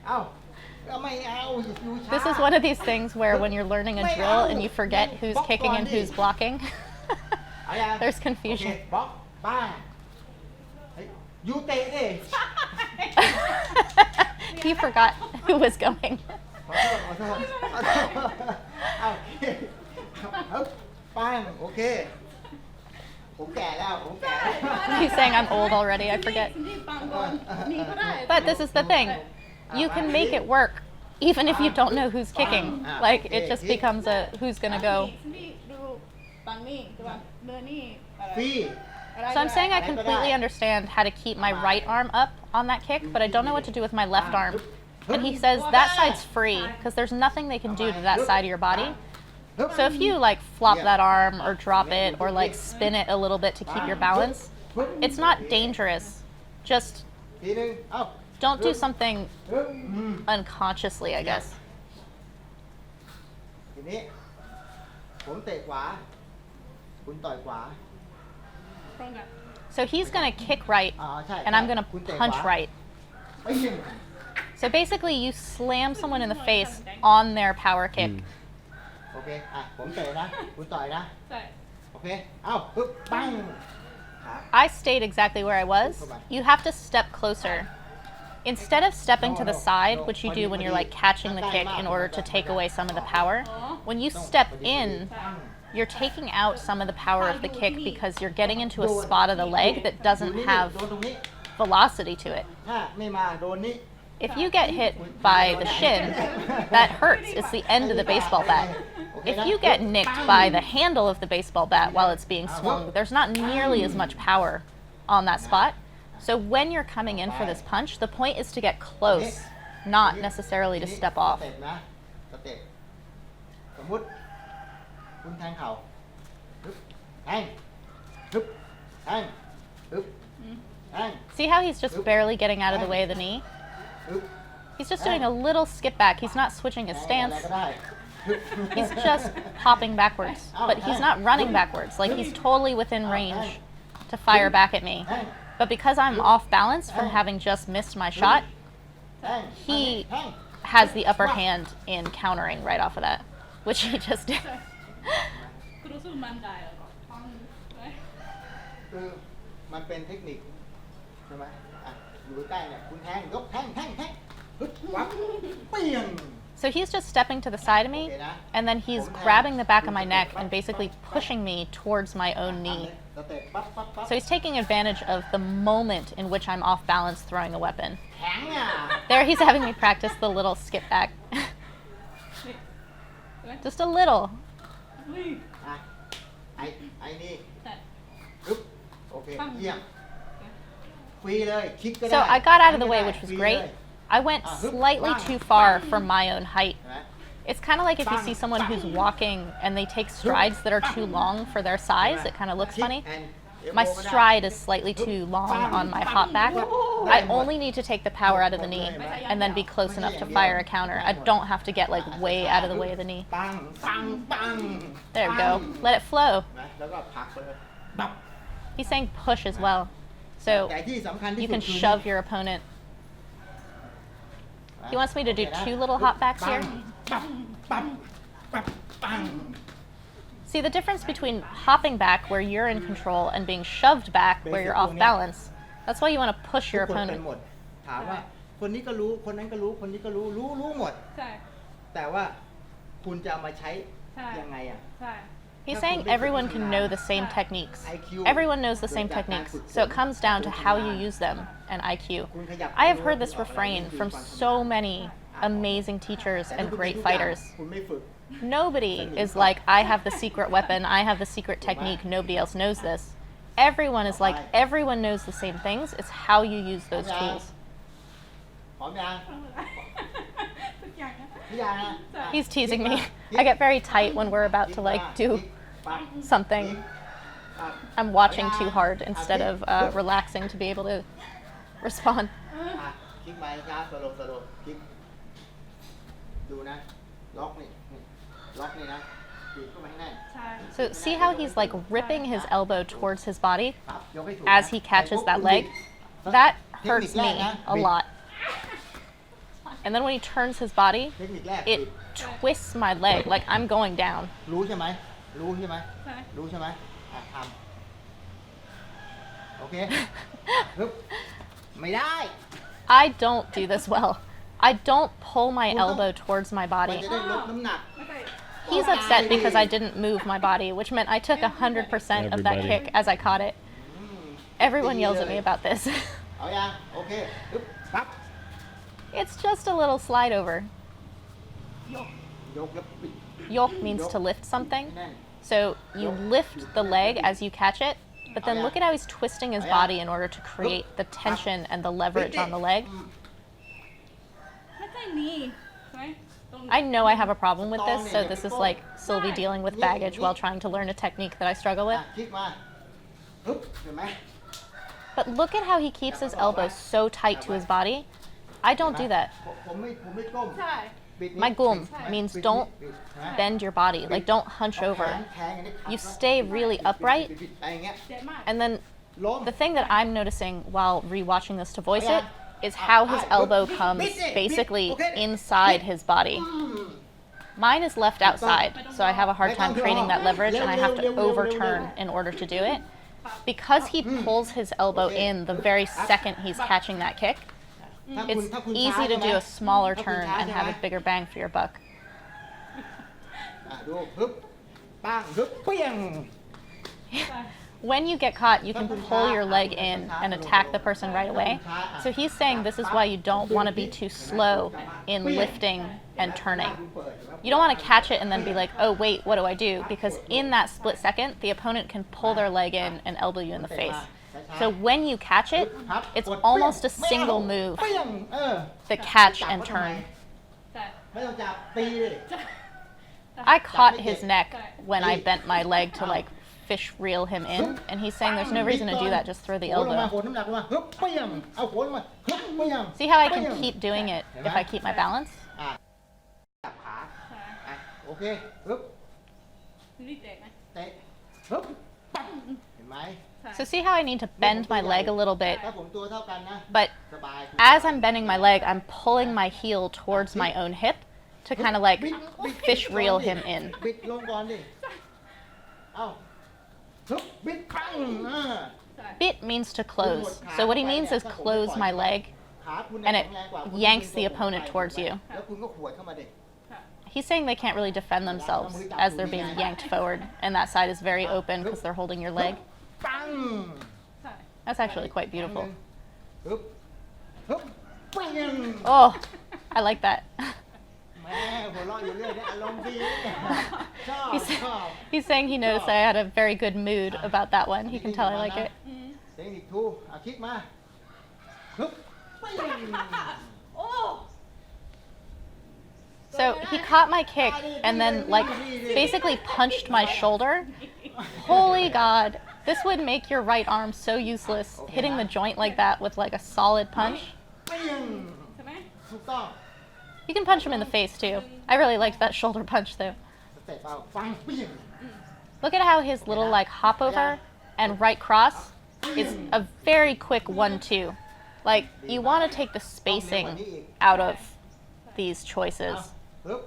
Speaker 2: เอ้าเอาไม่เอาอยู่ช้า
Speaker 1: This is one of these things where when you're learning a drill and you forget who's kicking and who's blocking,
Speaker 2: เอายัง
Speaker 1: there's
Speaker 2: โอเค
Speaker 1: confusion.
Speaker 2: บล็อกปังเฮ้ยยูเตะดิ
Speaker 1: He forgot who was going.
Speaker 2: ขอโทษขอโทษขอโทษเอาโอเคฮึบปังโอเคผมแก่แล้วผมแก่แล้ว
Speaker 1: He's saying I'm old already, I forget.
Speaker 3: นี่ปังก่อนนี่ก็ได้
Speaker 1: But this is the thing. You can make it work even if you don't know who's kicking. Like it just becomes a who's gonna go.
Speaker 3: นี่ดูปังนี่ดูเดินนี่อะไร
Speaker 2: ฟรี
Speaker 1: So I'm saying I completely understand how to keep my right arm up on that kick, but I don't know what to do with my left arm. And he says that side's free because there's nothing they can do to that side of your body. So if you like flop that arm or drop it or like spin it a little bit to keep your balance, it's not dangerous. Just
Speaker 2: ทีนึงเอ้า
Speaker 1: don't do something
Speaker 2: ฮึบ
Speaker 1: unconsciously, I guess.
Speaker 2: ทีนี้ผมเตะขวาคุณต่อยขวา
Speaker 3: ตรงกัน
Speaker 1: So he's gonna kick right
Speaker 2: อ๋อใช่
Speaker 1: and I'm gonna
Speaker 2: คุณเตะข
Speaker 1: punch
Speaker 2: วา
Speaker 1: right.
Speaker 2: ไปยิง
Speaker 1: So basically you slam someone in the face on their power kick.
Speaker 2: โอเคอ่ะผมเตะนะคุณต่อยนะ
Speaker 3: ใช่
Speaker 2: โอเคเอ้าฮึบปัง
Speaker 1: I stayed exactly where I was. You have to step closer. Instead of stepping to the side, which you do when you're like catching the kick in order to take away some of the power, when you step in, you're taking out some of the power of the kick because you're getting into a spot of the leg that doesn't have velocity to it.
Speaker 2: ถ้าไม่มาโดนนี้
Speaker 1: If you get hit by the shin, that hurts. It's the end of the baseball bat. If you get nicked by the handle of the baseball bat while it's being swung, there's not nearly as much power on that spot. So when you're coming in for this punch, the point is to get close, not necessarily to step off.
Speaker 2: สเต็ปนะสเต็ปสมมติคุณแทงเข่าฮึบแทงฮึบแทงฮึบแทง
Speaker 1: See how he's just barely getting out of the way of the knee?
Speaker 2: ฮึบ
Speaker 1: He's just doing a little skip back. He's not switching his
Speaker 2: แทงอะไร
Speaker 1: stance.
Speaker 2: ก็ได้ฮึบ
Speaker 1: He's just popping backwards. But he's not running backwards. Like he's totally within range to fire back at me.
Speaker 2: แทง
Speaker 1: But because I'm off balance from having just missed my shot,
Speaker 2: แทง
Speaker 1: he
Speaker 2: แทง
Speaker 1: has the upper hand in countering right off of that, which he just did.
Speaker 3: คุณรู้สึกมันได้เหรอท้องไหม
Speaker 2: คือมันเป็นเทคนิคใช่ไหมอ่ะอยู่ใกล้เนี่ยคุณแทงยกแทงแทงแทงฮึบวับเปี้ยง
Speaker 1: So he's just stepping to the side of me, and then he's grabbing the back of my neck and basically pushing me towards my own knee.
Speaker 2: สเต็ปปั๊บปั๊บปั๊บ
Speaker 1: So he's taking advantage of the moment in which I'm off balance throwing a weapon.
Speaker 2: แข็งอ่ะ
Speaker 1: There he's having me practice the little skip back. Just a little.
Speaker 2: อ่ะไอ้นี่
Speaker 3: ใช่
Speaker 2: ฮึบโอเคเยี่ยมฟรีเลยคิกก็ได้
Speaker 1: So I got out of the way,
Speaker 2: ไม่ได้
Speaker 1: which was
Speaker 2: ฟรี
Speaker 1: great.
Speaker 2: เลย
Speaker 1: I went slightly too far from my own height.
Speaker 2: เห็นไหม
Speaker 1: It's kind of like if you see someone who's walking and they take strides that are too long for their size, it kind of looks funny. My stride is slightly too long on my hop back. I only need to take the power out of the knee and then be close enough to fire a counter. I don't have to get like way out of the way of the knee.
Speaker 2: ปังปังปัง
Speaker 1: There we go. Let it flow.
Speaker 2: นะแล้วก็ผลักไปเลยบับ
Speaker 1: He's saying push as well. So
Speaker 2: แต่ที่สำคัญที่
Speaker 1: you
Speaker 2: สุด
Speaker 1: can
Speaker 2: คือ
Speaker 1: shove your opponent. He wants me to do 2 little hop backs here.
Speaker 2: ปับปับปับปัง
Speaker 1: See the difference between hopping back where you're in control and being shoved back where you're off balance. That's why you want to push
Speaker 2: ทุ
Speaker 1: your
Speaker 2: กคนเป็น
Speaker 1: opponent.
Speaker 2: หมดถามว่าคนนี้ก็รู้คนนั้นก็รู้คนนี้ก็รู้รู้หมด
Speaker 3: ใช่
Speaker 2: แต่ว่าคุณจะเอามาใช้
Speaker 3: ใช่
Speaker 2: ยังไงอ่ะ
Speaker 3: ใช่
Speaker 1: He's saying everyone can know the same techniques. Everyone knows the same techniques, so it comes down to how you use them and IQ.
Speaker 2: คุณขยับ
Speaker 1: I have heard this refrain from so many amazing teachers
Speaker 2: แต่
Speaker 1: and
Speaker 2: ทุก
Speaker 1: great
Speaker 2: ทุกอย่าง
Speaker 1: fighters.
Speaker 2: คุณไม่ฝึก
Speaker 1: Nobody is like, I have the secret weapon, I have the secret technique, nobody else knows this. Everyone is like, everyone knows the same things, it's how you use those tools.
Speaker 2: พร้อมยัง
Speaker 3: ทุกอย่างนะ
Speaker 2: พี่ยังนะ
Speaker 1: He's teasing me. I get very tight when we're about to like do something. I'm watching too hard instead of relaxing to be able to respond.
Speaker 2: คลิกไปช้าสโลว์สโลว์คลิกดูนะล็อกนี่ล็อกนี่นะบีบเข้ามาให้แน่น
Speaker 3: ใช่
Speaker 1: So see how he's like ripping his elbow towards his body
Speaker 2: ครับยกให้ถูก
Speaker 1: as he catches that leg? That hurts me a lot. And then when he turns his body,
Speaker 2: เทคนิคแรก
Speaker 1: it twists my leg like I'm going down.
Speaker 2: รู้ใช่ไหมรู้ใช่ไหม
Speaker 3: ใช่
Speaker 2: รู้ใช่ไหมทำโอเคฮึบไม่ได้
Speaker 1: I don't do this well. I don't pull my elbow towards my
Speaker 2: มัน
Speaker 1: body.
Speaker 2: จะได้ลดน้ำหนัก
Speaker 3: ไม่ใช่
Speaker 1: He's upset because I didn't move my body, which meant I took 100% of that
Speaker 4: Everybody.
Speaker 1: kick as I caught it. Everyone yells at me about this.
Speaker 2: เอายังโอเคฮึบปั๊บ
Speaker 1: It's just a little slide over.
Speaker 2: ยกแล้วปิด
Speaker 1: Yok means to lift something.
Speaker 2: แน่น
Speaker 1: So you lift the leg as you catch it, but then look at how he's twisting his body in order to create the tension and the leverage on the leg.
Speaker 3: ไม่ใช่นี่ใช่ไหมตรง
Speaker 1: I know I have a problem with this, so this is like Sylvie dealing with baggage while trying to learn a technique that I struggle with.
Speaker 2: คลิกมาฮึบเห็นไหม
Speaker 1: But look at how he keeps his elbows so tight to his body. I don't do that.
Speaker 2: ผมไม่ก้ม
Speaker 3: ใช่
Speaker 2: บิด
Speaker 1: My
Speaker 2: นี้
Speaker 1: gum
Speaker 2: บิด
Speaker 1: means
Speaker 2: บิด
Speaker 1: don't
Speaker 2: บิดนะ
Speaker 1: bend your body, like don't hunch
Speaker 2: เอา
Speaker 1: over.
Speaker 2: แขนอันนี้ขัด
Speaker 1: You stay really upright,
Speaker 2: บิดไปอย่างเงี้ย
Speaker 3: เจ็บมาก
Speaker 1: and then
Speaker 2: ล้ม
Speaker 1: the thing that I'm noticing while rewatching this to voice it is how his elbow comes basically inside his body. Mine is left outside, so I have a hard time creating that leverage and I have to overturn in order to do it. because he pulls his elbow in the very second he's catching that kick,
Speaker 2: ถ้าคุณ
Speaker 1: it's
Speaker 2: ถ้าคุณ
Speaker 1: easy
Speaker 2: ช้า
Speaker 1: to
Speaker 2: ใช่ไหม
Speaker 1: do a smaller
Speaker 2: ถ้าคุณ
Speaker 1: turn
Speaker 2: ช้า
Speaker 1: and
Speaker 2: ใช่ไหม
Speaker 1: have a bigger bang for your buck.
Speaker 2: ดูฮึบปั้งฮึบเปี้ยง
Speaker 1: When you get caught, you can pull your leg in and attack the person right away. So he's saying this is why you don't want to be too slow in lifting and turning. You don't want to catch it and then be like, oh wait, what do I do? Because in that split second, the opponent can pull their leg in and elbow you in the face. So when you catch it, it's almost a single move,
Speaker 2: เปี้ยง
Speaker 1: the catch and turn.
Speaker 2: ไม่ต้องจับตีเลย
Speaker 1: I caught his neck when I bent my leg to like fish reel him in, and he's saying there's no reason to do that, just throw the
Speaker 2: โหนลงมา
Speaker 1: elbow.
Speaker 2: โหนน้ำหนักลงมาฮึบเปี้ยงเอาโหนลงมาฮึบเปี้ยง
Speaker 1: See how I can keep doing it if I keep my balance?
Speaker 2: จับขาอ่ะโอเคฮึบ
Speaker 3: นี่เตะไหม
Speaker 2: เตะฮึบปั้งเห็นไหม
Speaker 1: So see how I need to bend my leg a little bit,
Speaker 2: ถ้าผมตัวเท่ากันนะ
Speaker 1: but
Speaker 2: สบาย
Speaker 1: as I'm bending my leg, I'm pulling my heel towards my own hip to kind of like fish reel him in.
Speaker 2: บิดลงก่อนดิเอาฮึบบิดปั้ง
Speaker 1: Bit means to close. So what he means is close my leg,
Speaker 2: ขาคุณ
Speaker 1: and
Speaker 2: แข็
Speaker 1: it
Speaker 2: งแรงกว่า
Speaker 1: yanks the opponent towards you.
Speaker 2: แล้วคุณก็ขวดเข้ามาดิ
Speaker 1: He's saying they can't really defend themselves as they're being yanked forward, and that side is very open because they're holding your leg.
Speaker 2: ปั้ง
Speaker 1: That's actually quite beautiful.
Speaker 2: ฮึบฮึบปั้ง
Speaker 1: Oh, I like that.
Speaker 2: แม่หัวเราะอยู่เรื่อยเนี่ยอารมณ์ดีชอบ
Speaker 1: He's,
Speaker 2: ชอบ
Speaker 1: he's saying he noticed I had a very good mood about that one. He can tell I like it.
Speaker 2: เทคนิคทูเอาคลิกมาฮึบปิ้ง
Speaker 3: โอ้
Speaker 1: So he caught my kick and then like basically punched my shoulder. Holy God. This would make your right arm so useless, hitting the joint like that with like a solid punch.
Speaker 2: ปิ้ง
Speaker 3: ใช่ไหม
Speaker 2: ถูกต้อง
Speaker 1: You can punch him in the face too. I really liked that shoulder punch though.
Speaker 2: สเต็ปเอาปังปิ้ง
Speaker 1: Look at how his little like hop over and right cross is a very quick 1-2. Like you want to take the spacing out of these choices.
Speaker 2: ฮึบ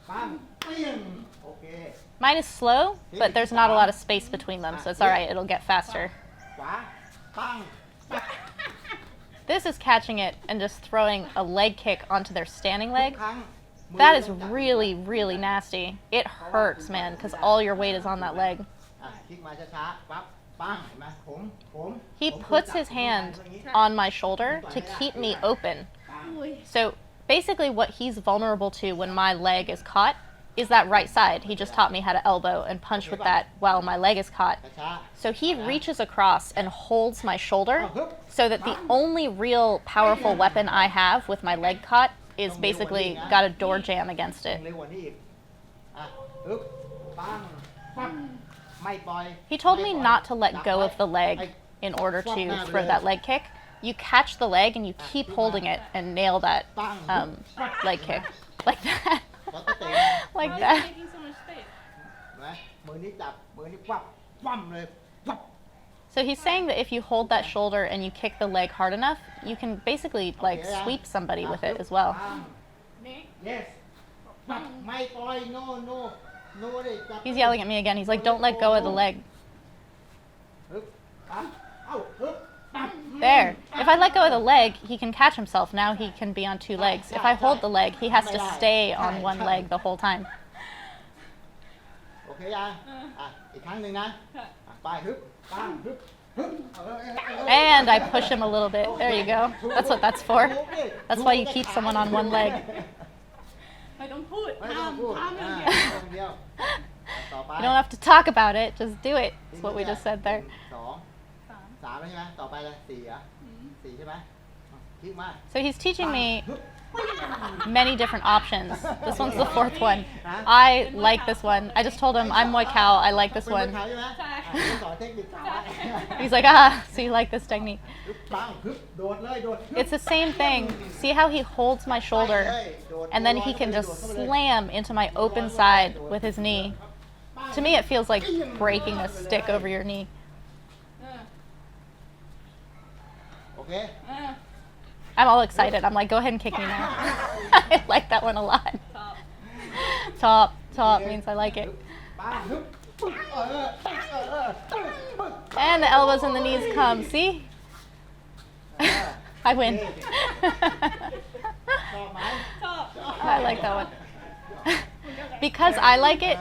Speaker 2: ปังปิ้งโอเค
Speaker 1: Mine is slow, but there's not a lot of space between them, so it's alright, it'll get faster.
Speaker 2: ขวาปังปัง
Speaker 1: This is catching it and just throwing a leg kick onto their standing
Speaker 2: ทุก
Speaker 1: leg.
Speaker 2: ครั้งมือ
Speaker 1: That is
Speaker 2: ต้องจับ
Speaker 1: really, really nasty. It hurts, man, because all your weight is on that leg.
Speaker 2: อ่ะคลิกมาช้าๆปั๊บปังเห็นไหมผม
Speaker 1: He puts his hand on my shoulder to keep me open.
Speaker 3: อุ้ย
Speaker 1: So basically, what he's vulnerable to when my leg is caught is that right side. He just taught me how to elbow and punch with that while my leg is caught.
Speaker 2: ช้า
Speaker 1: So he reaches across and holds my shoulder so that the only real powerful weapon I have with my leg caught is basically got a door jam against
Speaker 2: ๆ
Speaker 1: it.
Speaker 2: เร็วกว่านี้อีกอ่ะฮึบปังปังไม่ปล่อย
Speaker 1: He told me not to let go of the leg in order to throw that leg kick. You catch the leg and you keep holding it and nail that leg kick. Like that.
Speaker 2: ขอตะเตะ
Speaker 1: Like
Speaker 3: Why
Speaker 1: that.
Speaker 3: is he making so much space?
Speaker 2: นะมือนี้จับมือนี้ควับคว่ำเลยควับ
Speaker 1: So he's saying that if you hold that shoulder and you kick the leg hard enough, you can basically like sweep somebody with it as well.
Speaker 2: ปัง
Speaker 3: นี่
Speaker 2: yes ปังไม่ปล่อย no no no เลยจับ
Speaker 1: He's yelling at me again. He's like, don't let go of the leg.
Speaker 2: ฮึบปังเอ้าฮึบปัง
Speaker 1: There. If I let go of the leg, he can catch himself. Now he can be on two legs. If I hold the leg, he has to stay on one leg the whole time.
Speaker 2: โอเคยังอ่ะอีกครั้งหนึ่งนะอ่ะไปฮึบปังฮึบฮึบ
Speaker 1: And I push him a little bit. There you go. That's what that's for. That's why you keep someone on one leg.
Speaker 3: ไม่ต้องพูด
Speaker 2: ไม่
Speaker 3: ห้า
Speaker 2: ต้อ
Speaker 3: ม
Speaker 2: งพูด
Speaker 3: ห้ามอ
Speaker 2: อ่ะ
Speaker 3: ย่างเดียว
Speaker 2: เดียวต่อไป
Speaker 1: You don't have to talk about it. Just do it. That's what we just said there.
Speaker 2: สอง
Speaker 3: สาม
Speaker 2: สามแล้วใช่ไหมต่อไปเลยสี่เหรอสี่ใช่ไหมคลิกมา
Speaker 1: So he's teaching me many different options. This one's the fourth one. I like this one. I just told him I'm Muay Thai. I like this
Speaker 2: เป็นมวย
Speaker 1: one.
Speaker 2: ไทยใช่ไหม
Speaker 3: ใช่
Speaker 2: อ่ะสอนเทคนิคสาม
Speaker 1: He's like, ah, so you like this technique.
Speaker 2: ฮึบปังฮึบโดดเลยโดดฮึบ
Speaker 1: It's the same thing. See how he holds my shoulder
Speaker 2: ไปเลยโดด
Speaker 1: and then he can just slam into my open side with his knee. To me, it feels like breaking a stick over your knee.
Speaker 3: เออ
Speaker 2: โอเค
Speaker 3: เออ
Speaker 1: I'm all excited. I'm like, go ahead and kick me now. I like that one a lot.
Speaker 3: ชอบ
Speaker 1: Top means I like it.
Speaker 2: ปังฮึบปึ๊กปึ๊กปึ๊ก
Speaker 1: And the elbows and the knees come. See? I win.
Speaker 2: ชอบไหม
Speaker 3: ชอบ
Speaker 1: I like that one. Because I like it,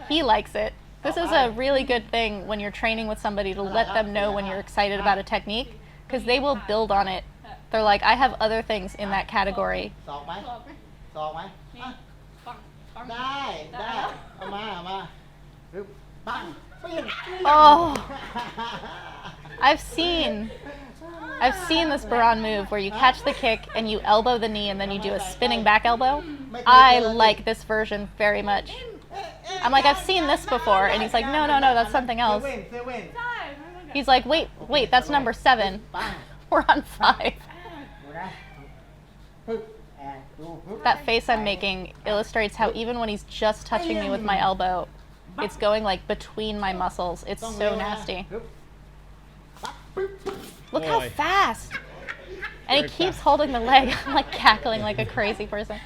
Speaker 1: he likes it. This is a really good thing when you're training with somebody to let them know when you're excited about a technique, because they will build on it. They're like, I have other things in that category.
Speaker 2: สอกไหม
Speaker 3: ชอบไหม
Speaker 2: สอกไหม
Speaker 3: นี่
Speaker 2: อ่ะ
Speaker 3: ปังปัง
Speaker 2: ได้ได้เอามาปึ๊บปังเปี้ยง
Speaker 1: Oh, I've seen this Baan move where you catch the kick and you elbow the knee and then you do a spinning back elbow. I like this version very much. I'm like, I've seen this before, and he's like, no, that's something else.
Speaker 2: เซเว่น
Speaker 3: ใช่ไม่เหมือนกัน
Speaker 1: He's like, wait, that's number 7.
Speaker 2: ปัง
Speaker 1: We're on 5.
Speaker 2: ดูนะปึ๊บแอนดูปึ๊บ
Speaker 1: That face I'm making illustrates how even when he's just touching me with my elbow, it's going like between my muscles. It's
Speaker 2: ต้อง
Speaker 1: so
Speaker 2: เร็วนะ
Speaker 1: nasty.
Speaker 2: ปึ๊บปั๊บปึ๊บปึ๊บ
Speaker 1: Look how
Speaker 4: Boy.
Speaker 1: fast. And he
Speaker 4: Very
Speaker 1: keeps
Speaker 4: fast.
Speaker 1: holding the leg. I'm like cackling like a crazy person.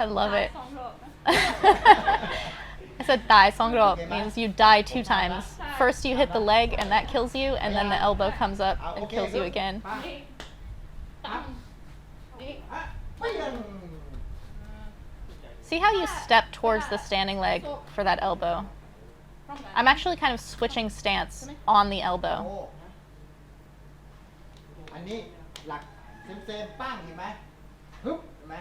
Speaker 1: I love it.
Speaker 3: สองรอบนะ
Speaker 1: I said die songrop means you die 2 times. First you hit the leg and that kills you, and then the elbow comes up and kills you again.
Speaker 2: ปัง
Speaker 3: นี่ปังนี่
Speaker 2: อ่ะเปี้ยง
Speaker 1: See how you step towards the standing leg for that elbow?
Speaker 3: ต้องไหน
Speaker 1: I'm actually kind of switching stance on the
Speaker 2: โอ้
Speaker 1: elbow.
Speaker 2: อันนี้หลักเซมๆปั้งเห็นไหมฮึบเห็นไหม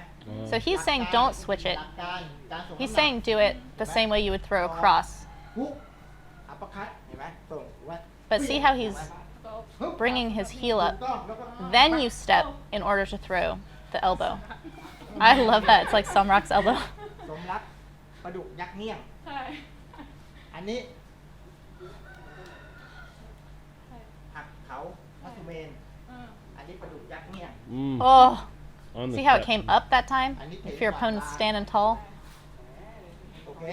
Speaker 1: So he's saying don't switch it.
Speaker 2: หลักการการส่ง
Speaker 1: He's
Speaker 2: น้ำหนัก
Speaker 1: saying do it the same way you would throw a cross.
Speaker 2: ฮุกอัปเปอร์คัตเห็นไหมส่งไว้
Speaker 1: But see how he's
Speaker 2: ฮึบ
Speaker 1: bringing his heel
Speaker 2: ถู
Speaker 1: up.
Speaker 2: กต้องแล้วก็
Speaker 1: Then you step in order to throw the elbow. I love that. It's like Samrak's elbow.
Speaker 2: สมรักปลาดุกยักษ์เงี้ยง
Speaker 3: ใช่
Speaker 2: อันนี้หักเขาพัสเมน
Speaker 3: เออ
Speaker 2: อันนี้ปลาดุกยักษ์เงี้ยง
Speaker 4: Mm.
Speaker 1: Oh,
Speaker 4: On the
Speaker 1: see how it
Speaker 4: tip.
Speaker 1: came up that time? If your opponent's standing tall.
Speaker 2: โอเค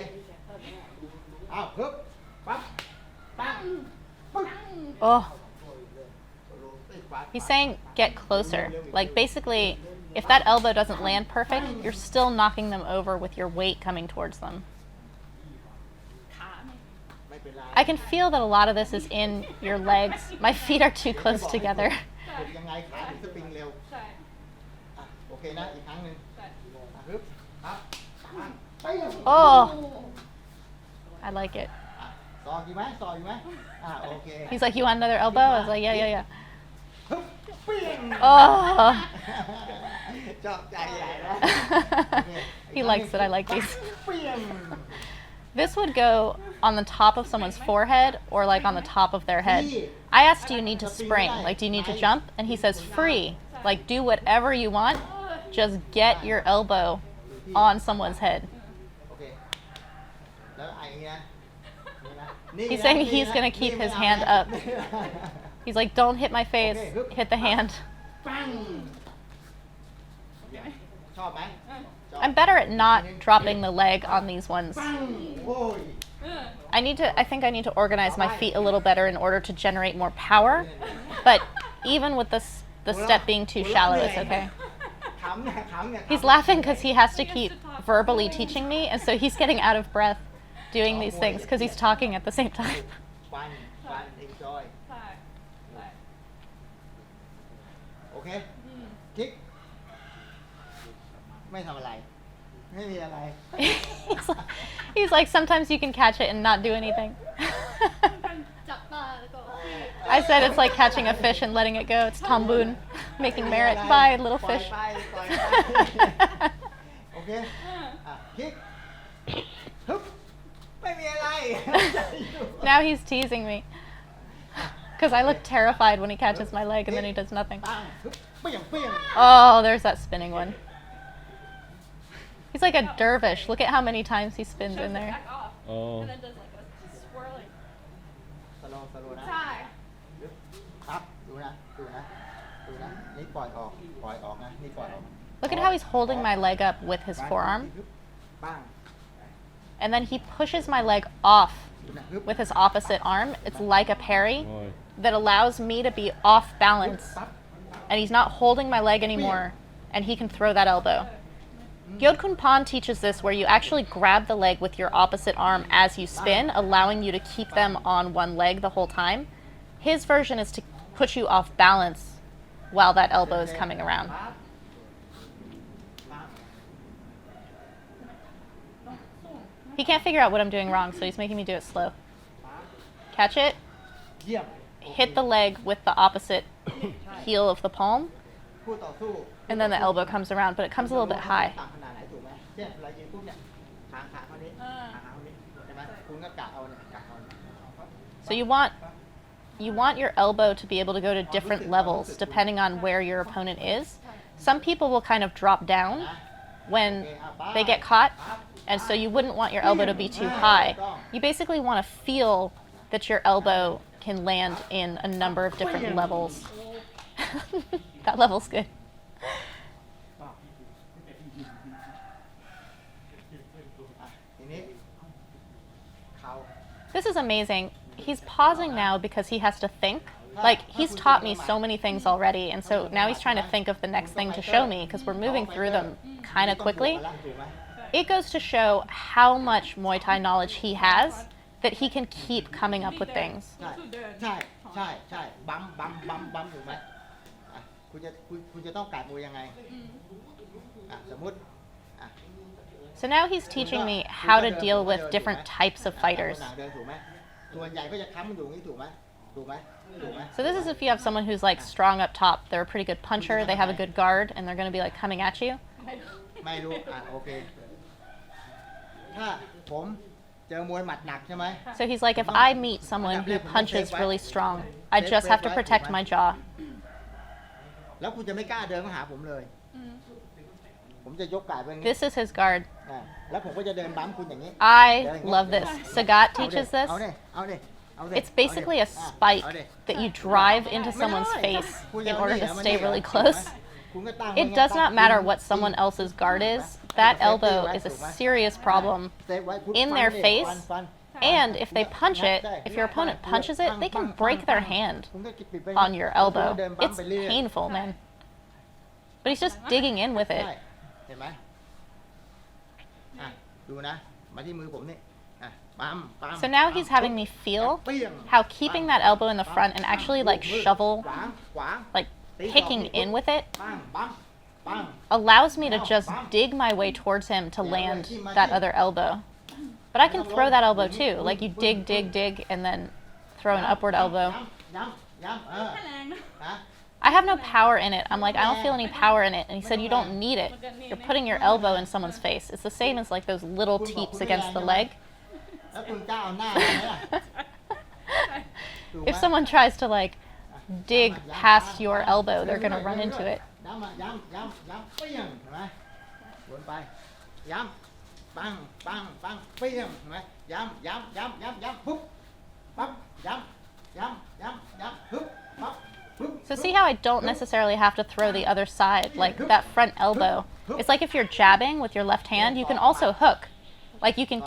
Speaker 2: อ้าวฮึบปั๊บปั้งปึ๊บ
Speaker 1: Oh, he's saying get closer. Like basically, if that elbow doesn't land perfect, you're still knocking them over with your weight coming towards them.
Speaker 3: ขาไม่
Speaker 2: ไม่เป็นไร
Speaker 1: I can feel that a lot of this is in your legs. My feet are too close together.
Speaker 2: ฝึกยังไงขาถึงสปริงเร็ว
Speaker 3: ใช่
Speaker 2: อ่ะโอเคนะ อีกครั้งหนึ่ง
Speaker 3: ใช่
Speaker 2: อ่ะฮึบปั๊บปั้งไปยัง
Speaker 1: Oh, I like it.
Speaker 2: อ่ะซอกอยู่ไหมซอกอยู่ไหมอ่ะโอเค
Speaker 1: He's like, you want another elbow? I was like, yeah.
Speaker 2: ฮึบเปี้ยง
Speaker 1: Oh.
Speaker 2: ชอบใจใหญ่นะ
Speaker 1: He likes it. I like these.
Speaker 2: เปี้ยง
Speaker 1: This would go on the top of someone's forehead or like on the top of their head. I asked, do you need to spring? Like, do you need to jump? And he says, free. Like, do whatever you want. Just get your elbow on someone's head.
Speaker 2: โอเคแล้วไอ้นี่นะนี่นะ
Speaker 1: He's saying he's gonna keep his hand up. He's like, don't hit my face. Hit the hand.
Speaker 2: ปั้ง
Speaker 3: โอเคไหม
Speaker 2: ชอบไหม
Speaker 3: เออ
Speaker 2: ชอบ
Speaker 1: I'm better at not dropping the leg on these ones.
Speaker 2: ปั้งโอ้ย
Speaker 3: เออ
Speaker 1: I think I need to organize my feet a little better in order to generate more power. But even with the step being too shallow, it's okay.
Speaker 2: ขำเนี่ยขำเนี่ย
Speaker 1: He's laughing because he has to keep verbally teaching me, and so he's getting out of breath doing these things because he's talking at the same time.
Speaker 2: ฟันเอนจอย
Speaker 3: ใช่ใช่
Speaker 2: โอเคคลิกไม่ทำอะไร ไม่มีอะไร
Speaker 1: He's like, sometimes you can catch it and not do anything.
Speaker 3: จับตาแล้วก็
Speaker 1: I said it's like catching a fish and letting it go. It's Tambun, making merit. Bye, little
Speaker 2: ปล่อย
Speaker 1: fish.
Speaker 2: ไปปล่อยไปโอเคอ่ะคลิกฮึบไม่มีอะไร
Speaker 1: Now he's teasing me because I look terrified when he catches my leg and then he does nothing.
Speaker 2: ปังฮึบเปี้ยงเปี้ยง
Speaker 1: Oh, there's that spinning one. He's like a dervish. Look at how many times he spins in there.
Speaker 3: back off
Speaker 4: Oh.
Speaker 3: and then does like a swirling
Speaker 2: สโลว์นะ
Speaker 3: ใช่
Speaker 2: ปั๊บดูนะนี่ปล่อยออกนะนี่ปล่อยออก
Speaker 1: Look at how he's holding my leg up with his forearm,
Speaker 2: ปัง
Speaker 1: and then he pushes my leg off
Speaker 2: ดูนะฮึบ
Speaker 1: with his opposite arm. It's like a parry
Speaker 4: Boy.
Speaker 1: that allows me to be off balance,
Speaker 2: ปั๊บ
Speaker 1: and he's not holding my leg anymore, and he can throw that elbow. Gyodkun Pan teaches this where you actually grab the leg with your opposite arm as you spin, allowing you to keep them on one leg the whole time. His version is to put you off balance while that elbow is coming around. He can't figure out what I'm doing wrong, so he's making me do it slow. Catch it.
Speaker 2: เยี่ยม
Speaker 1: Hit the leg with the opposite heel of the palm,
Speaker 2: คู่ต่อสู้
Speaker 1: and then the elbow comes around, but it comes a little bit high.
Speaker 2: ต่างขนาดไหนถูกไหมเช่นเรายืนปุ๊บเนี่ยขาเขานี้ขาเขานี้ใช่ไหมคุณก็กะเอาเนี่ยกะเอาเนี่ย
Speaker 1: So you want your elbow to be able to go to different levels depending on where your opponent is. Some people will kind of drop down when they get caught, and so you wouldn't want your elbow to be too high. You basically want to feel that your elbow can land in a number of different levels. That level's good.
Speaker 2: ทีนี้เขา
Speaker 1: This is amazing. He's pausing now because he has to think. Like, he's taught me so many things already, and so now he's trying to think of the next thing to show me because we're moving through them kind of quickly. It goes to show how much Muay Thai knowledge he has that he can keep coming up with things.
Speaker 2: ใช่ใช่บัมถูกไหมอ่ะคุณจะต้องกัดมวยยังไงอ่ะสมมุติอ่ะ
Speaker 1: So now he's teaching me how to deal with different types of fighters.
Speaker 2: เดินถูกไหมส่วนใหญ่ก็จะค้ำมันอยู่อย่างนี้ถูกไหมถูกไหมถูกไหม
Speaker 1: So this is if you have someone who's like strong up top. They're a pretty good puncher, they have a good guard, and they're going to be like coming at you.
Speaker 2: ไม่รู้อ่ะโอเคถ้าผมเจอมวยหมัดหนักใช่ไหม
Speaker 1: So he's like, if I meet someone who punches really strong, I just have to protect my jaw.
Speaker 2: แล้วคุณจะไม่กล้าเดินมาหาผมเลยผมจะยกกาดไว้อย่างนี้
Speaker 1: This is his guard.
Speaker 2: อ่ะแล้วผมก็จะเดินบัมคุณอย่างนี้
Speaker 1: I love this. Sagat teaches this.
Speaker 2: เอาดิ
Speaker 1: It's basically a spike that you drive into someone's face in order to stay really close. It does not matter what someone else's guard is. That elbow is a serious problem in their face. And if they punch it, if your opponent punches it, they can break their hand on your elbow. It's painful, man. But he's just digging in with it.
Speaker 2: เห็นไหมอ่ะดูนะมาที่มือผมนี่อ่ะปั๊ม
Speaker 1: So now he's having me feel how keeping that elbow in the front and actually like shovel,
Speaker 2: ขวา
Speaker 1: like kicking in with it,
Speaker 2: ปั๊ม
Speaker 1: allows me to just dig my way towards him to land that other elbow. But I can throw that elbow too. Like you dig, and then throw an upward elbow.
Speaker 2: ย้ำ
Speaker 3: แค่แรงนะ
Speaker 2: ฮะ
Speaker 1: I have no power in it. I'm like, I don't feel any power in it. And he said, you don't need it. You're putting your elbow in someone's face. It's the same as like those little teeps against the leg.
Speaker 2: แล้วคุณกล้าเอาหน้าไหมล่ะ
Speaker 1: If someone tries to like dig past your elbow, they're going to run into it.
Speaker 2: ย้ำเปี้ยงเห็นไหมวนไปย้ำปังเปี้ยงเห็นไหมย้ำปุ๊บปั๊บย้ำปุ๊บปั๊บ
Speaker 1: So see how I don't necessarily have to throw the other side, like that front elbow. It's like if you're jabbing with your left hand, you can also hook. Like you can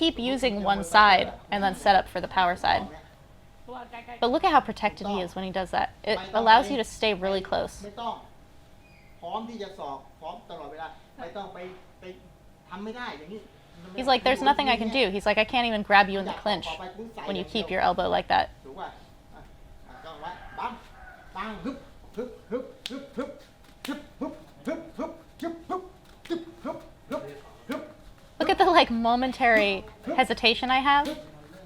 Speaker 1: keep using one side and then set up for the power side. But look at how protected he is when he does that. It allows you to stay really close.
Speaker 2: ไม่ต้องพร้อมที่จะสอบพร้อมตลอดเวลาไม่ต้องไปทำไม่ได้อย่างนี้
Speaker 1: He's like, there's nothing I can do. He's like, I can't even grab you in the clinch when you keep your elbow like that.
Speaker 2: ถูกป่ะจ้องไว้ปัง
Speaker 1: Look at the like momentary hesitation I have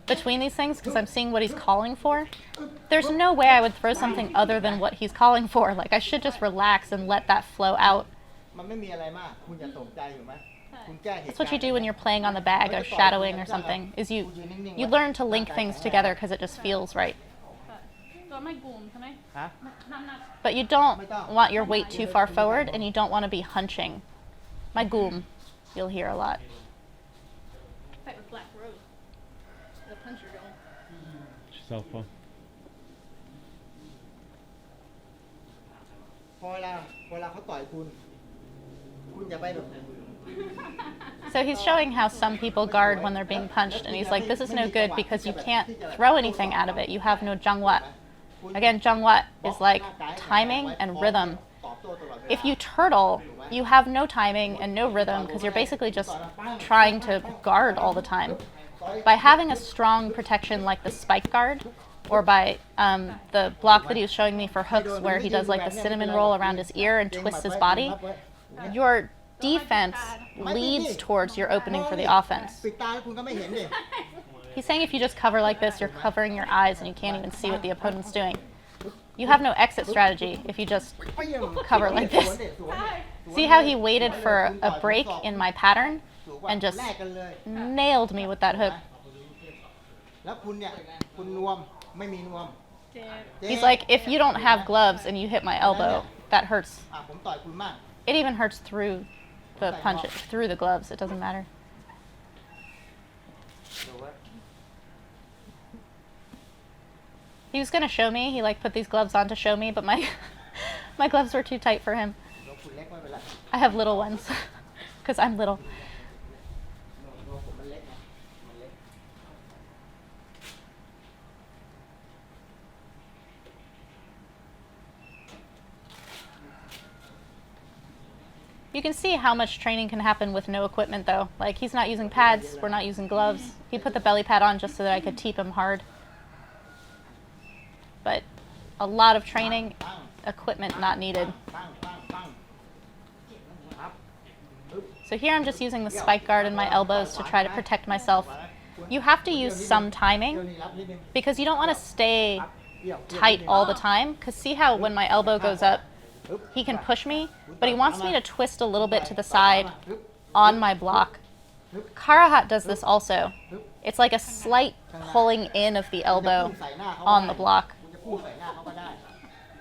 Speaker 1: between these things because I'm seeing what he's calling for. There's no way I would throw something other than what he's calling for. Like I should just relax and let that flow out.
Speaker 2: มันไม่มีอะไรมากคุณอย่าตกใจอยู่ไหมคุณแก้เหตุ
Speaker 1: That's what you do when you're playing on the bag or shadowing or something. Is you learn to link things together because it just feels right.
Speaker 3: ตัวไม่กลุ่มใช่ไหม
Speaker 2: ฮะ
Speaker 3: น้ำหนัก
Speaker 1: But you don't want your weight too far forward and you don't want to be hunching. My goom, you'll hear a lot.
Speaker 3: Fight with Black Rose the puncher don't
Speaker 4: Southpaw.
Speaker 2: พอเวลาเขาต่อยคุณอย่าไปแบบ
Speaker 1: So he's showing how some people guard when they're being punched, and he's like, this is no good because you can't throw anything out of it. You have no jangwa. Again, jangwa is like timing and rhythm. If you turtle, you have no timing and no rhythm because you're basically just trying to guard all the time. By having a strong protection like the spike guard, or by the block that he was showing me for hooks where he does like the cinnamon roll around his ear and twists his body, your defense leads towards your opening for the offense.
Speaker 2: ปิดตาแล้วคุณก็ไม่เห็นดิ
Speaker 1: He's saying if you just cover like this, you're covering your eyes and you can't even see what the opponent's doing. You have no exit strategy if you just cover like this. See how he waited for a break in my pattern and just
Speaker 2: แลกกันเลย
Speaker 1: nailed me with that hook.
Speaker 2: แล้วคุณเนี่ยคุณนวมไม่มีนวม
Speaker 3: Jab.
Speaker 1: He's like, if you don't have gloves and you hit my elbow, that hurts.
Speaker 2: อ่ะผมต่อยคุณมาก
Speaker 1: It even hurts through the punch, through the gloves. It doesn't matter.
Speaker 2: ดูว่า
Speaker 1: He was gonna show me. He like put these gloves on to show me, but my my gloves were too tight for him.
Speaker 2: นวมคุณเล็กไม่เป็นไร
Speaker 1: I have little ones because I'm little.
Speaker 2: นวมผมมันเล็กนะมันเล็ก
Speaker 1: You can see how much training can happen with no equipment though. Like he's not using pads, we're not using gloves. He put the belly pad on just so that I could teep him hard. But a lot of training, equipment not needed.
Speaker 2: ปั้งปั้งปั้งครับ
Speaker 1: So here I'm just using the spike guard in my elbows to try to protect myself. You have to use some
Speaker 2: เที่ยว
Speaker 1: timing
Speaker 2: นี้รับนิดนึง
Speaker 1: because you don't want to stay
Speaker 2: เที่ยว
Speaker 1: tight all the time. Because see how when my elbow goes up, he can push me, but he wants me to twist a little bit to the side on my block. Karahat does this also. It's like a slight pulling in of the elbow on the block.
Speaker 2: คุณจะพุ่งใส่หน้าเขาก็ได้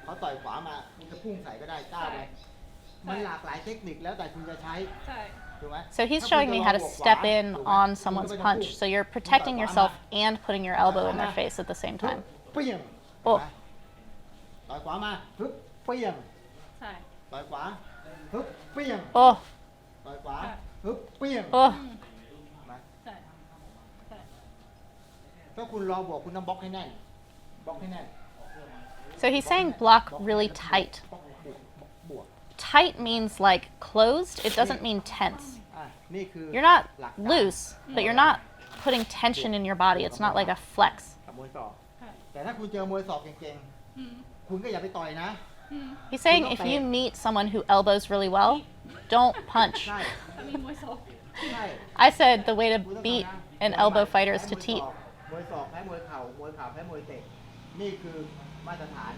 Speaker 2: เขาต่อยขวามาคุณจะพุ่งใส่ก็ได้กล้าไปมันหลากหลายเทคนิคแล้วแต่คุณจะใช้
Speaker 3: Tight.
Speaker 2: ถูกไหม
Speaker 1: So he's showing me how to step in on someone's punch. So you're protecting yourself and putting your elbow in their face at the same time.
Speaker 2: เปรี้ยง
Speaker 1: โอ้
Speaker 2: ต่อยขวามาฮึบเปรี้ยง
Speaker 3: Tight.
Speaker 2: ต่อยขวาฮึบเปรี้ยง
Speaker 1: Oh,
Speaker 2: ต่อยขวาฮึบเปรี้ยง
Speaker 1: oh.
Speaker 2: นะ
Speaker 3: Tight. Tight.
Speaker 2: ถ้าคุณรอบวกคุณต้องบล็อกให้แน่นบล็อกให้แน่น
Speaker 1: So he's saying block really tight.
Speaker 2: บล็อกบวก
Speaker 1: Tight means like closed. It doesn't mean tense.
Speaker 2: อ่ะนี่คือ
Speaker 1: You're not
Speaker 2: หลักการ
Speaker 1: loose, but you're not putting tension in your body. It's not like a flex.
Speaker 2: กับมวยศอกแต่ถ้าคุณเจอมวยศอกเก่งๆคุณก็อย่าไปต่อยนะ
Speaker 1: He's saying if you meet someone who elbows really well, don't punch.
Speaker 2: ใช่
Speaker 3: I mean myself.
Speaker 2: ใช่
Speaker 1: I said the way to
Speaker 2: คุณต้อง
Speaker 1: beat
Speaker 2: ทำนะ
Speaker 1: an elbow fighter is to
Speaker 2: มวยศ
Speaker 1: teep.
Speaker 2: อกมวยศอกแพ้มวยเข่ามวยเข่าแพ้มวยเตะนี่คือมาตรฐาน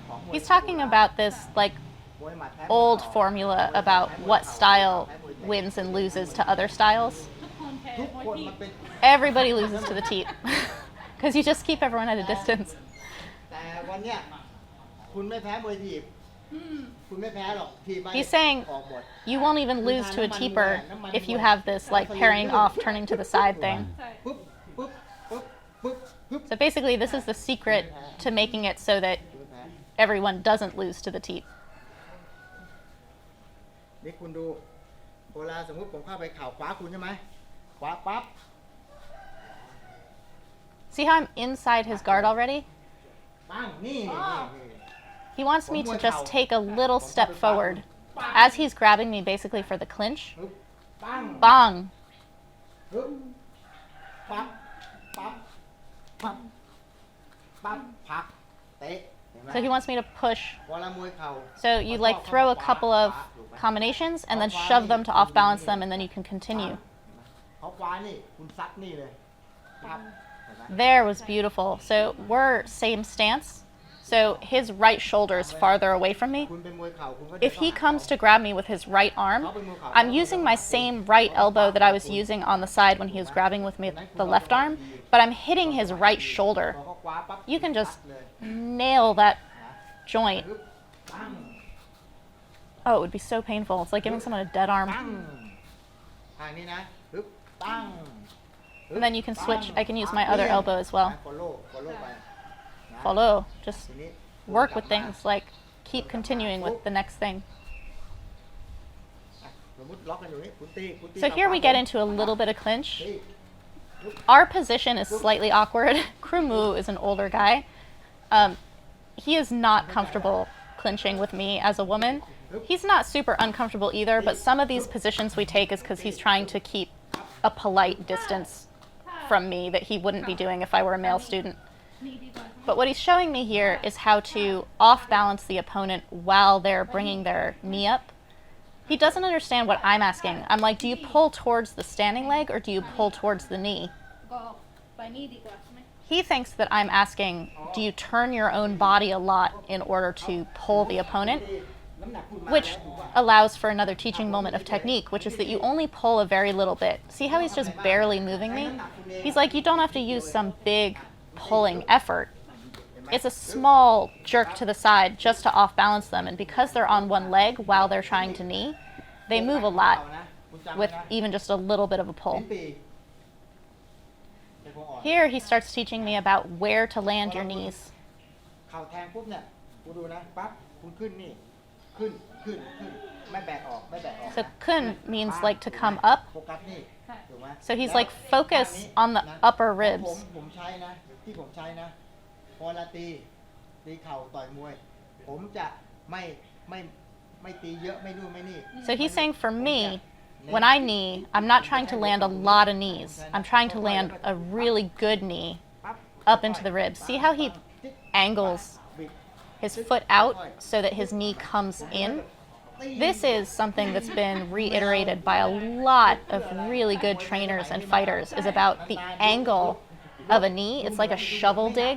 Speaker 2: ของมวย
Speaker 1: He's talking about this like
Speaker 2: มวยหมัดแพ้มวย
Speaker 1: old
Speaker 2: ศอก
Speaker 1: formula about what style wins and loses to other styles.
Speaker 2: ทุกคนมันเป็น
Speaker 1: Everybody loses to the teep because you just keep everyone at a distance.
Speaker 2: แต่วันเนี้ยคุณไม่แพ้มวยถีบคุณไม่แพ้หรอกถีบมา
Speaker 1: He's saying
Speaker 2: ออกหมด
Speaker 1: you won't even lose to a teeper if you have this like parrying off, turning to the side thing.
Speaker 3: Tight.
Speaker 2: ปุ๊บปุ๊บปุ๊บปุ๊บปุ๊บ
Speaker 1: So basically, this is the secret to making it so that
Speaker 2: คุณไม่แพ้
Speaker 1: everyone doesn't lose to the teep.
Speaker 2: นี่คุณดูเวลาสมมุติผมเข้าไปเข่าขวาคุณใช่ไหมขวาปั๊บ
Speaker 1: See how I'm inside his guard already?
Speaker 2: ปั้งนี่นี่นี่
Speaker 1: He wants me to just take a little step forward as he's grabbing me basically for the clinch.
Speaker 2: ปึ๊บปั้ง
Speaker 1: Bang!
Speaker 2: ปึ๊บปั๊บปั๊บปั๊บปั๊บพักเตะเห็นไหม
Speaker 1: So he wants me to push.
Speaker 2: เวลามวยเข่า
Speaker 1: So you like throw a couple of combinations and then shove them to off balance them and then you can continue.
Speaker 2: เขาคว้านี่คุณซัดนี่เลยปั๊บเห็นไหม
Speaker 1: There was beautiful. So we're same stance. So his right shoulder is farther away from me.
Speaker 2: คุณเป็นมวยเข่าคุณก็จะ
Speaker 1: If he comes to grab me with his right arm, I'm using my same right elbow that I was using on the side when he was grabbing with me the left arm, but I'm hitting his right shoulder.
Speaker 2: พอเขาคว้าปั๊บ
Speaker 1: You can just
Speaker 2: เลย
Speaker 1: nail that joint.
Speaker 2: ปึ๊บปั้ง
Speaker 1: Oh, it would be so painful. It's like giving someone a dead
Speaker 2: ปั้ง
Speaker 1: arm.
Speaker 2: ทางนี้นะปึ๊บปั้ง
Speaker 1: And then you can switch. I can use my other elbow as well.
Speaker 2: follow ไปนะ
Speaker 1: Follow. Just
Speaker 2: ทีนี้
Speaker 1: work with things. Like keep continuing with the next thing.
Speaker 2: สมมุติล็อกกันอยู่นี่คุณตีคุณตี
Speaker 1: So here we get into a little bit of clinch.
Speaker 2: ตี
Speaker 1: Our position is slightly awkward. Krumu is an older guy. He is not comfortable clinching with me as a woman. He's not super uncomfortable either, but some of these positions we take is because he's trying to keep a polite distance from me that he wouldn't be doing if I were a male student.
Speaker 3: นี่ดีกว่า
Speaker 1: But what he's showing me here is how to off-balance the opponent while they're bringing their knee up. He doesn't understand what I'm asking. I'm like, do you pull towards the standing leg or do you pull towards the knee?
Speaker 3: ก็ไปนี่ดีกว่าใช่ไหม
Speaker 1: He thinks that I'm asking, do you turn your own body a lot in order to pull the opponent? Which allows for another teaching moment of technique, which is that you only pull a very little bit. See how he's just barely moving me? He's like, you don't have to use some big pulling effort. It's a small jerk to the side just to off-balance them, and because they're on one leg while they're trying to knee, they move a lot with even just a little bit of a pull. Here he starts teaching me about where to land your knees.
Speaker 2: เข่าแทงปุ๊บเนี่ยกูดูนะปั๊บคุณขึ้นนี่ขึ้นไม่แบกออกไม่แบกออก
Speaker 1: So kun means like to come up.
Speaker 2: โฟกัสนี่ถูกไหม
Speaker 1: So he's like, focus on the upper ribs.
Speaker 2: ผมใช้นะที่ผมใช้นะพอละตีเข่าต่อยมวยผมจะไม่ตีเยอะไม่นู่นไม่นี่
Speaker 1: So he's saying for me, when I knee, I'm not trying to land a lot of knees. I'm trying to land a really good knee up into the ribs. See how he angles his foot out so that his knee comes in? This is something that's been reiterated by a lot of really good trainers and fighters, is about the angle of a knee. It's like a shovel dig.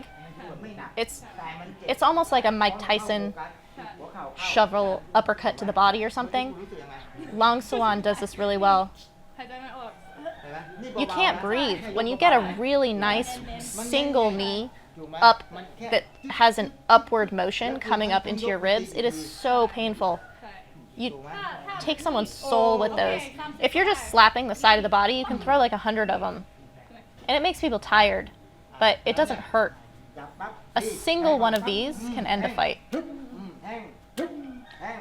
Speaker 1: It's almost like a Mike Tyson shovel uppercut to the body or something. Long Suan does this really well.
Speaker 3: หายใจไม่ออก
Speaker 1: You can't breathe. When you get a really nice single knee up that has an upward motion coming up into your ribs, it is so painful.
Speaker 3: ใช่
Speaker 1: You take someone's soul with those. If you're just slapping the side of the body, you can throw like 100 of them. And it makes people tired, but it doesn't hurt.
Speaker 2: จับปั๊บ
Speaker 1: A single one of these can end a fight.
Speaker 2: แห้ง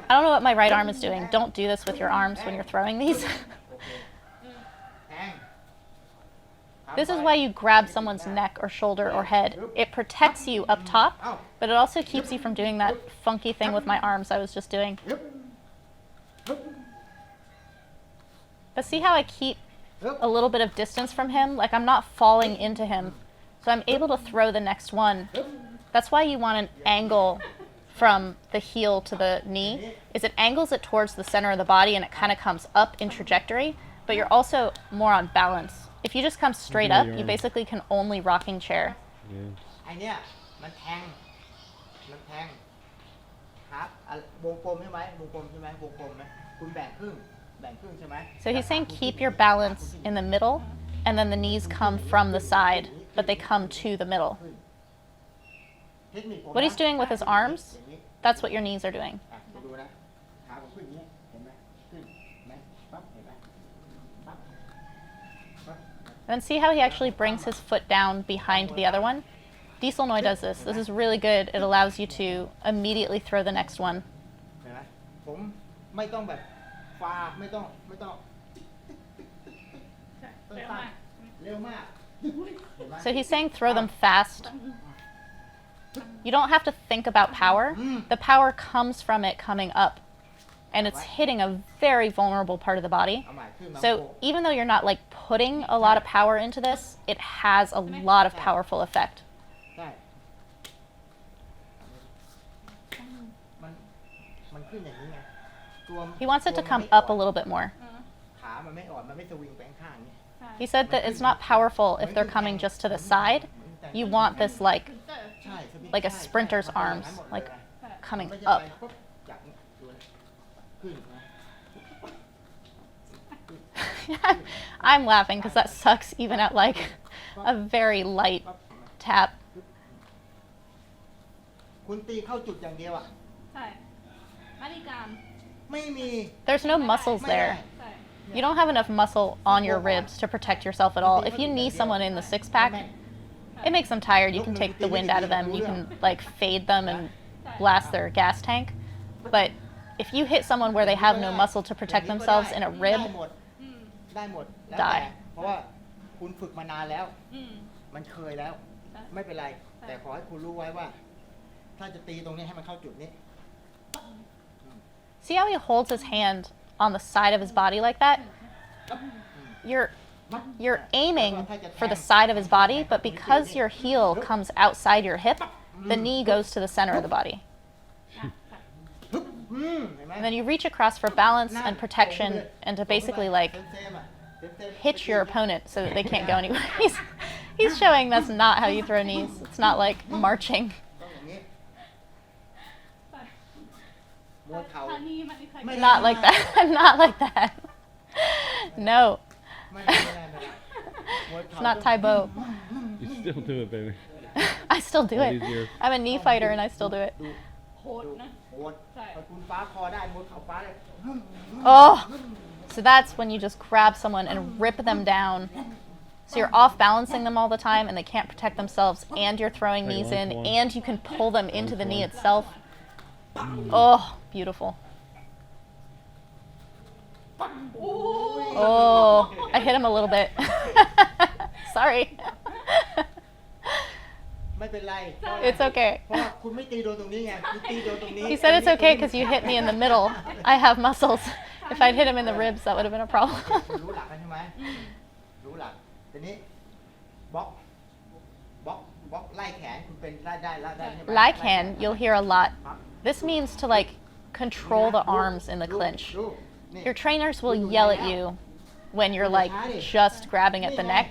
Speaker 1: I don't know what my right arm is doing. Don't do this with your arms when you're throwing these.
Speaker 2: แห้ง
Speaker 1: This is why you grab someone's neck or shoulder or head. It protects you up top, but it also keeps you from doing that funky thing with my arms I was just doing. But see how I keep a little bit of distance from him? Like I'm not falling into him. So I'm able to throw the next one. That's why you want an angle from the heel to the knee, is it angles it towards the center of the body and it kind of comes up in trajectory, but you're also more on balance. If you just come straight up, you basically can only rocking chair.
Speaker 4: Yes.
Speaker 2: ไอเนี้ยมันแทงครับวงกลมใช่ไหมวงกลมใช่ไหมวงกลมไหมคุณแบ่งครึ่งใช่ไหม
Speaker 1: So he's saying keep your balance in the middle, and then the knees come from the side, but they come to the middle.
Speaker 2: เทคนิคผมนะ
Speaker 1: What he's doing with his arms,
Speaker 2: อย่างนี้
Speaker 1: that's what your knees are doing.
Speaker 2: อ่ะดูนะขาผมขึ้นอย่างนี้เห็นไหมขึ้นเห็นไหมปั๊บเห็นไหมปั๊บ
Speaker 1: And then see how he actually brings his foot down behind the other one? Dieselnoy does this. This is really good. It allows you to immediately throw the next one.
Speaker 2: เห็นไหมผมไม่ต้องแบบฟาไม่ต้อง
Speaker 3: ใช่เร็วมาก
Speaker 2: เร็วมากเห็นไหม
Speaker 1: So he's saying throw them fast. You don't have to think about power. The power comes from it coming up. And it's hitting a very vulnerable part of the body.
Speaker 2: เอาใหม่ขึ้นมา
Speaker 1: So even though you're not like putting a lot of power into this, it has a lot of powerful effect.
Speaker 2: ใช่มันขึ้นอย่างนี้ไงตัว
Speaker 1: He wants it to come up a little bit more.
Speaker 2: ขามันไม่อ่อนมันไม่สวิงไปข้างๆนี่
Speaker 3: ใช่
Speaker 1: He said that it's not powerful if they're coming just to the side. You want this like
Speaker 2: ใช่สวิง
Speaker 1: like a
Speaker 2: ใช่
Speaker 1: sprinter's
Speaker 2: ใช่
Speaker 1: arms,
Speaker 2: หมดเลย
Speaker 1: like
Speaker 2: นะ
Speaker 1: coming
Speaker 2: ไม่ใช่
Speaker 1: up.
Speaker 2: ไปปุ๊บจากนี้ดูนะขึ้นนะ
Speaker 1: I'm laughing because that sucks even at like a very light tap.
Speaker 2: คุณตีเข้าจุดอย่างเดียวอ่ะ
Speaker 3: ใช่มาริการ
Speaker 2: ไม่มี
Speaker 1: There's no muscles
Speaker 2: ไม่ได้
Speaker 1: there.
Speaker 3: ใช่
Speaker 1: You don't have enough muscle on your ribs to protect yourself at all. If you knee someone in the six pack, it makes them tired. You can take the wind out of them. You can like fade them and blast their gas tank. But if you hit someone where they have no muscle to protect themselves in a
Speaker 2: ได้
Speaker 1: rib,
Speaker 2: หมด
Speaker 3: อืม
Speaker 2: ได้หมดแล้ว
Speaker 1: ได้
Speaker 2: แต่เพราะว่าคุณฝึกมานานแล้ว
Speaker 3: อืม
Speaker 2: มันเคยแล้ว
Speaker 3: ใช่
Speaker 2: ไม่เป็นไร
Speaker 3: ใช่
Speaker 2: แต่ขอให้คุณรู้ไว้ว่า ถ้าจะตีตรงนี้ให้มันเข้าจุดนี้
Speaker 3: ใ
Speaker 1: See how he holds his hand on the side of his body like that? You're aiming for the side of his body, but because your heel comes outside your hip, the knee goes to the center of the body.
Speaker 2: เห็นไหม
Speaker 1: And then you reach across for balance and protection and to basically like
Speaker 2: เซมๆอะเซมๆ
Speaker 1: hitch your opponent so that they can't go anywhere. He's showing that's not how you throw knees. It's not like marching.
Speaker 2: ต้องอย่างนี้มวยเข่า
Speaker 3: ท่านี้มันไม่เคย
Speaker 2: ไม่
Speaker 1: Not like that. Not like that. No.
Speaker 2: ไม่ได้มวยเข่า
Speaker 1: It's not Thai bow.
Speaker 4: You still do it, baby.
Speaker 1: I still do
Speaker 4: All
Speaker 1: it.
Speaker 4: these years.
Speaker 1: I'm a knee fighter and I still do it.
Speaker 2: ดู
Speaker 3: โหดนะ
Speaker 2: โหดพอคุณฟ้าคอได้มวยเข่าฟ้าเลย
Speaker 1: Oh. So that's when you just grab someone and rip them down. So you're off balancing them all the time and they can't protect themselves and you're throwing
Speaker 4: Like
Speaker 1: knees
Speaker 4: one
Speaker 1: in
Speaker 4: to one.
Speaker 1: and you can pull them into the knee itself. Oh, beautiful. Oh, I hit him a little bit. Sorry.
Speaker 2: ไม่เป็นไร
Speaker 1: It's okay.
Speaker 2: เพราะว่าคุณไม่ตีโดนตรงนี้ไงคุณตีโดนตรงนี้
Speaker 1: He said it's okay because you hit me in the middle. I have muscles. If I'd hit him in the ribs, that would have been a problem.
Speaker 2: คุณรู้หลักกันใช่ไหมรู้หลักทีนี้บล็อกบล็อกไล่แขนคุณเป็นได้ใช่ไหม
Speaker 1: Like hand, you'll hear a lot. This means to like control the arms in the clinch.
Speaker 2: ดูนี่
Speaker 1: Your trainers will yell at you when you're like just grabbing at the neck.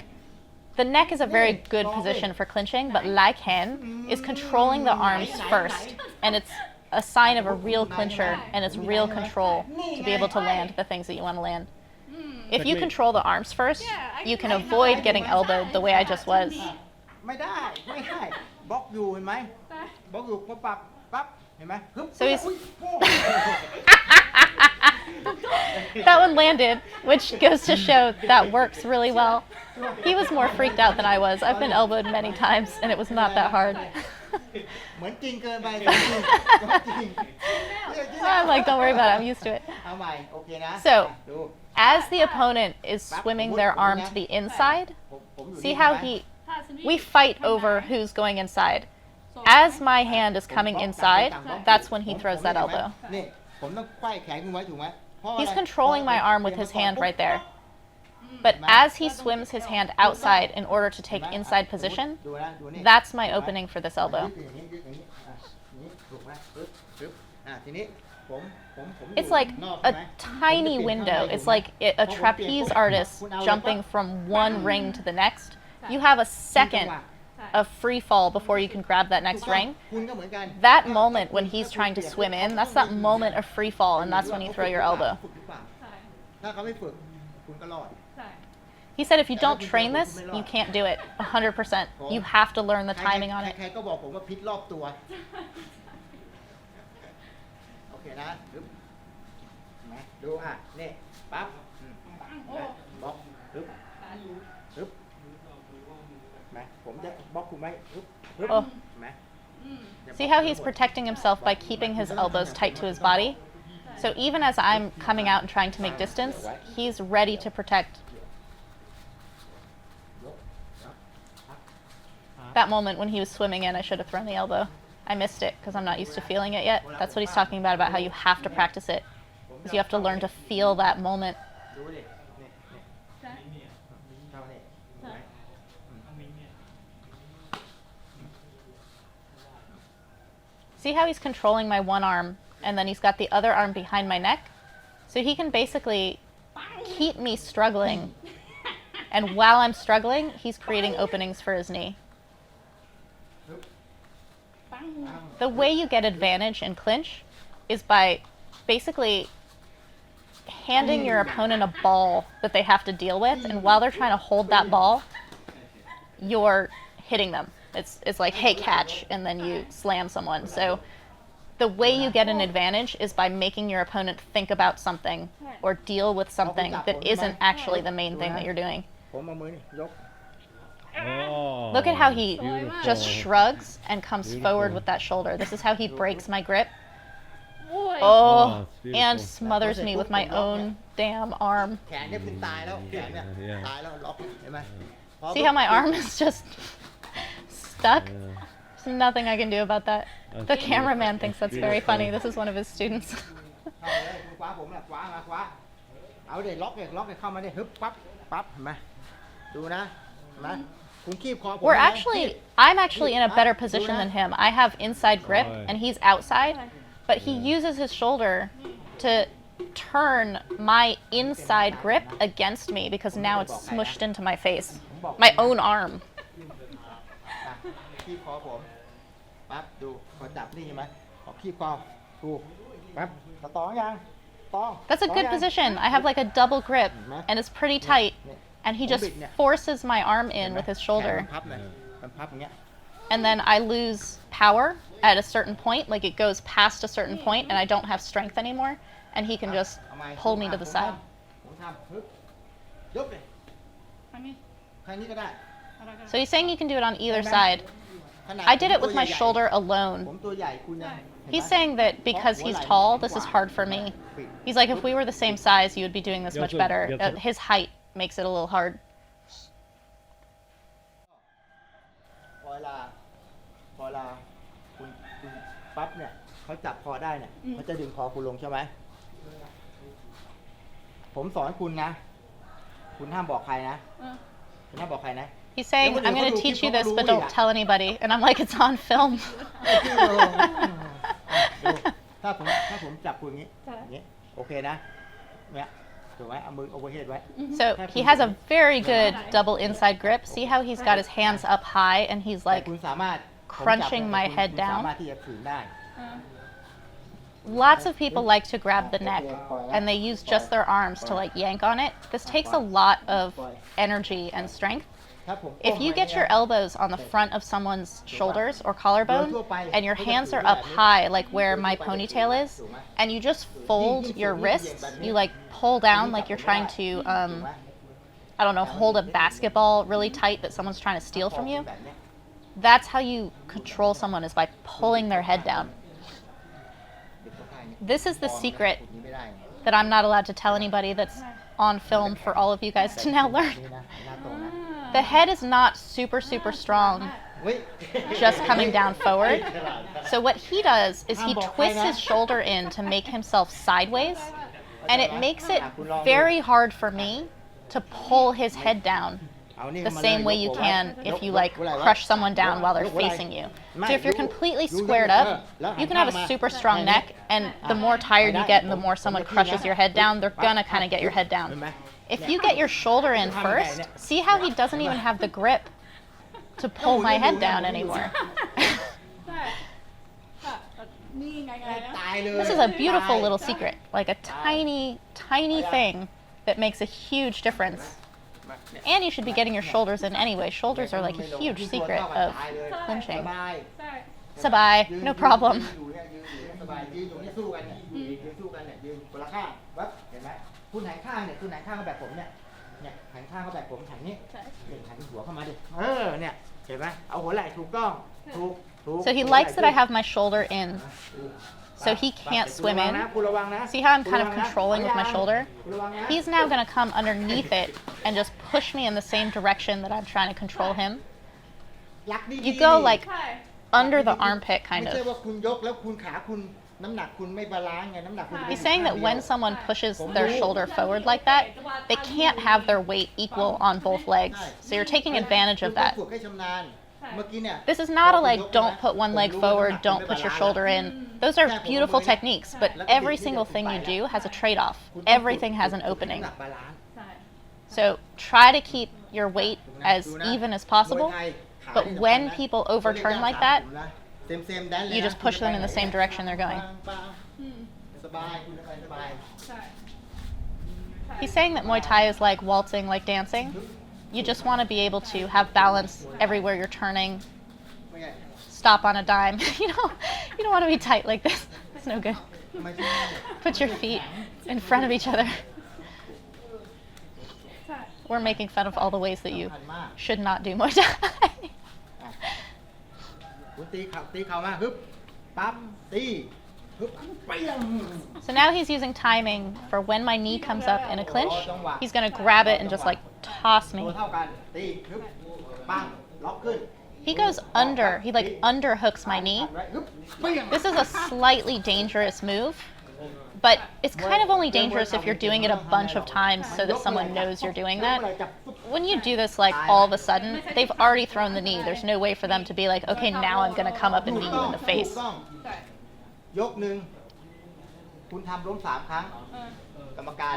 Speaker 1: The neck is a very good position for clinching, but like hand is controlling the arms first. And it's a sign of a real clincher and it's real control to be able to land the things that you want to land. If you control the arms first, you can avoid getting elbowed the way I just was.
Speaker 2: ไม่ได้บล็อกอยู่เห็นไหมบล็อกอยู่ปั๊บเห็นไหมฮึบ
Speaker 1: So he's-
Speaker 2: อุ๊ยโป้ง
Speaker 1: That one landed, which goes to show that works really well. He was more freaked out than I was. I've been elbowed many times and it was not that hard.
Speaker 2: เหมือนจริงเกินไปจริง
Speaker 1: I'm like, don't worry about it. I'm used to it.
Speaker 2: เอาใหม่โอเคนะ
Speaker 1: So,
Speaker 2: ดู
Speaker 1: As the opponent is swimming their arm to the inside,
Speaker 2: ผมอยู่
Speaker 1: see
Speaker 2: นี่
Speaker 1: how
Speaker 2: ใช่ไหม
Speaker 1: we fight over who's going inside. As my hand is coming inside, that's when he throws that elbow.
Speaker 2: นี่ผมต้องไขว้แขนคุณไว้ถูกไหมเพราะอะไร
Speaker 1: He's controlling my arm with his hand right there. But as he swims his hand outside in order to take inside position,
Speaker 2: ดูนะดูนี่
Speaker 1: that's my opening for this elbow.
Speaker 2: อย่างนี้อย่างนี้อย่างนี้ถูกไหมปึ๊บทีนี้ผมอยู่
Speaker 1: It's like
Speaker 2: นอกใช่
Speaker 1: a
Speaker 2: ไหม
Speaker 1: tiny window. It's like a trapeze artist jumping from one ring to the next. You have a second of free fall before you can grab that next ring.
Speaker 2: คุณก็เหมือนกัน
Speaker 1: That moment when he's trying to swim in, that's that moment of free fall, and that's when you throw your elbow.
Speaker 2: ฝึกหรือเปล่า
Speaker 3: ใช่
Speaker 2: ถ้าเขาไม่ฝึกคุณก็รอด
Speaker 3: ใช่
Speaker 1: He said if you don't train this, you can't do it 100%. You have to learn the timing on it.
Speaker 2: ใครๆก็บอกผมว่าพิษรอบตัว โอเคนะปึ๊บนะดูนี่ปั๊บ
Speaker 3: ปังโอ้
Speaker 2: บล็อกปึ๊บปึ๊บนะผมจะบล็อกคุณไว้ปึ๊บปึ๊บ
Speaker 1: Oh.
Speaker 2: นะ
Speaker 1: See how he's protecting himself by keeping his elbows tight to his body? So even as I'm coming out and trying to make distance, he's ready to protect. That moment when he was swimming in, I should have thrown the elbow. I missed it because I'm not used to feeling it yet. That's what he's talking about how you have to practice it. Because you have to learn to feel that moment.
Speaker 2: ดูดินี่
Speaker 3: ใช่
Speaker 2: เท่านี้
Speaker 3: ใช่
Speaker 1: See how he's controlling my one arm and then he's got the other arm behind my neck? So he can basically keep me struggling. And while I'm struggling, he's creating openings for his knee.
Speaker 3: ปัง
Speaker 1: The way you get advantage in clinch is by basically handing your opponent a ball that they have to deal with, and while they're trying to hold that ball, you're hitting them. It's like, hey, catch, and then you slam someone. So the way you get an advantage is by making your opponent think about something or deal with something that isn't actually the main thing that you're doing.
Speaker 2: ผมเอามือนี่ยก
Speaker 4: Oh,
Speaker 1: Look at how he
Speaker 4: beautiful.
Speaker 1: just shrugs and comes
Speaker 4: Beautiful.
Speaker 1: forward with that shoulder. This is how he breaks my grip.
Speaker 3: โอ้ย
Speaker 1: Oh,
Speaker 4: it's beautiful.
Speaker 1: and smothers me with my own damn arm.
Speaker 2: แขนเนี่ยเป็นตายแล้วแขนเนี่ย
Speaker 4: Yeah.
Speaker 2: ตายแล้วล็อกเห็นไหมพอ
Speaker 1: See how my arm is just stuck?
Speaker 4: Yeah.
Speaker 1: There's nothing I can do about that.
Speaker 4: That's
Speaker 1: The
Speaker 4: beautiful.
Speaker 1: cameraman thinks that's very
Speaker 4: Beautiful.
Speaker 1: funny. This is one of his students.
Speaker 2: เข้ามาเลยคุณคว้าผมแหละคว้ามาคว้าเอาเด็ล็อกเลยเข้ามาได้ฮึบปั๊บเห็นไหมดูนะเห็นไหมคุณคีบคอผม
Speaker 1: I'm actually in a better position than him. I have inside grip and he's outside, but he uses his shoulder to turn my inside grip against me because now it's smushed into my face. My own arm.
Speaker 2: คีบคอผมปั๊บดูพอจับนี่ใช่ไหมขอคีบคอดูปั๊บตองยังตอง
Speaker 1: That's a good position. I have like a double grip and it's pretty tight. And he just forces my arm in with his shoulder.
Speaker 2: มันพับอย่างเงี้ย
Speaker 1: And then I lose power at a certain point, like it goes past a certain point and I don't have strength anymore. And he can just pull me to the side.
Speaker 2: ผมทำฮึบยกเลย
Speaker 3: I mean,
Speaker 2: ใครนี้ก็ได้
Speaker 1: So he's saying you can do it on either side. I did it with my shoulder
Speaker 2: ผม
Speaker 1: alone.
Speaker 2: ตัวใหญ่คุณยัง
Speaker 1: He's saying that because he's tall, this is hard for me. He's like, if we were the same size, you would be doing this much better. His height makes it a little hard.
Speaker 2: พอเวลาคุณปั๊บเนี่ยเขาจับคอได้เนี่ยเขาจะดึงคอคุณลงใช่ไหมผมสอนคุณนะ คุณห้ามบอกใครนะคุณห้ามบอกใครนะ
Speaker 1: He's saying, I'm going to teach you this, but don't tell anybody. And I'm like, it's on film.
Speaker 2: ถ้าผมจับคุณอย่างนี้โอเคนะเนี่ยถูกไหมเอามือโอเวอร์เฮดไว้
Speaker 1: So he has a very good double inside grip. See how he's got his hands up high and he's
Speaker 2: แต่
Speaker 1: like
Speaker 2: คุณสามารถ
Speaker 1: crunching my head
Speaker 2: คุณสา
Speaker 1: down.
Speaker 2: มารถที่จะขืนได้
Speaker 1: Lots of people like to grab the neck and they use just their arms to like yank on it. This takes a lot of energy and strength.
Speaker 2: ถ้าผม
Speaker 1: If you get your elbows on the front of someone's shoulders or collarbone and your hands are up high like where my ponytail is and you just fold your wrists, you like pull down like you're trying to I don't know, hold a basketball really tight that someone's trying to steal from you. That's how you control someone, is by pulling their head down. This is the secret that I'm not allowed to tell anybody that's on film for all of you guys to now learn. The head is not super strong just coming down forward. So what he does is he twists his shoulder in to make himself sideways, and it makes it very hard for me to pull his head down the same way you can if you like crush someone down while they're facing you. So if you're completely squared up, you can have a super strong neck, and the more tired you get and the more someone crushes your head down, they're gonna kind of get your head down. If you get your shoulder in first, see how he doesn't even have the grip to pull my head down anymore. This is a beautiful little secret, like a tiny thing that makes a huge difference. And you should be getting your shoulders in anyway. Shoulders are like a huge secret of clinching. Sabai, no problem.
Speaker 2: คุณหันข้างเนี่ยคุณหันข้างเข้าแบบผมเนี่ยหันข้างเข้าแบบผมหันนี้หันหัวเข้ามาดิเนี่ยเห็นไหมเอาหัวไหล่ถูกต้องถูก
Speaker 1: So he likes that I have my shoulder in, so he can't swim in. See how I'm kind of controlling with my shoulder? He's now going to come underneath it and just push me in the same direction that I'm trying to control him. You go like under the armpit, kind of. He's saying that when someone pushes their shoulder forward like that, they can't have their weight equal on both legs. So you're taking advantage of that. This is not a like, don't put one leg forward, don't put your shoulder in. Those are beautiful techniques, but every single thing you do has a trade-off. Everything has an opening. So try to keep your weight as even as possible, but when people overturn like that, you just push them in the same direction they're going. He's saying that Muay Thai is like waltzing, like dancing. You just want to be able to have balance everywhere you're turning. Stop on a dime. You don't want to be tight like this. It's no good. Put your feet in front of each other. We're making fun of all the ways that you should not do Muay Thai. So now he's using timing for when my knee comes up in a clinch. He's going to grab it and just like toss me. He goes under, he like underhooks my knee. This is a slightly dangerous move But it's kind of only dangerous if you're doing it a bunch of times so that someone knows you're doing that. When you do this like all of a sudden, they've already thrown the knee. There's no way for them to be like, okay, now I'm going to come up and knee you in the face.
Speaker 2: ถูกต้อง
Speaker 3: ใช่
Speaker 2: ยกหนึ่งคุณทำล้ม3 ครั้ง
Speaker 3: เออก
Speaker 2: รรมการ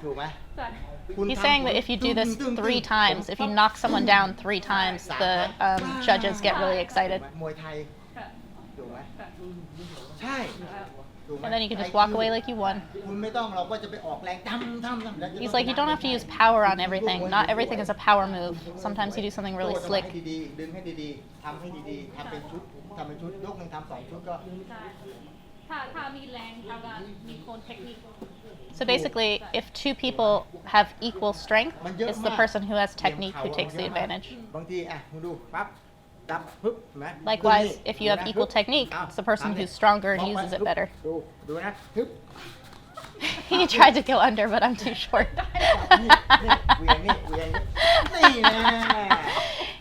Speaker 2: ถูกไหม
Speaker 3: ใช่
Speaker 2: คุณ
Speaker 1: He's
Speaker 2: ทำ
Speaker 1: saying that if you do this 3 times, if you knock someone down 3 times, the judges get really excited.
Speaker 2: มวยไทย
Speaker 3: ใช่
Speaker 2: ถูกไหม
Speaker 3: ใช่
Speaker 2: ใช่ถูกไหม
Speaker 1: And then you can just walk away like you won.
Speaker 2: คุณไม่ต้องเราก็จะไปออกแรงทำแล้วจะ
Speaker 1: He's like, you don't have to use power on everything. Not everything is a power move. Sometimes you do something really
Speaker 2: โต้จังหวะ
Speaker 1: slick.
Speaker 2: ให้ดีๆดึงให้ดีๆทำให้ดีๆทำเป็นชุดยกหนึ่งทำ2 ชุดก็
Speaker 3: ใช่ถ้ามีแรงทำงานมีคนเทคนิค
Speaker 1: So basically, if 2 people have equal strength,
Speaker 2: มันเยอะ
Speaker 1: it's
Speaker 2: มาก
Speaker 1: the person who has
Speaker 2: เหลี่ยม
Speaker 1: technique
Speaker 2: เข่า
Speaker 1: who takes the
Speaker 2: มันเยอะมาก
Speaker 1: advantage.
Speaker 2: บางทีอ่ะคุณดูปั๊บจับปึ๊บเห็นไหม
Speaker 1: Likewise,
Speaker 2: ขึ้นนี่
Speaker 1: if you have
Speaker 2: ดูนะ
Speaker 1: equal
Speaker 2: ปึ๊บ
Speaker 1: technique,
Speaker 2: อ้าว
Speaker 1: it's the person
Speaker 2: ทำนี่
Speaker 1: who's stronger and
Speaker 2: บล็อกไว้
Speaker 1: uses it
Speaker 2: ปึ๊บ
Speaker 1: better.
Speaker 2: ดูนะปึ๊บ
Speaker 1: He tried to go under, but I'm too short.
Speaker 2: นี่เวียงนี่นี่นะ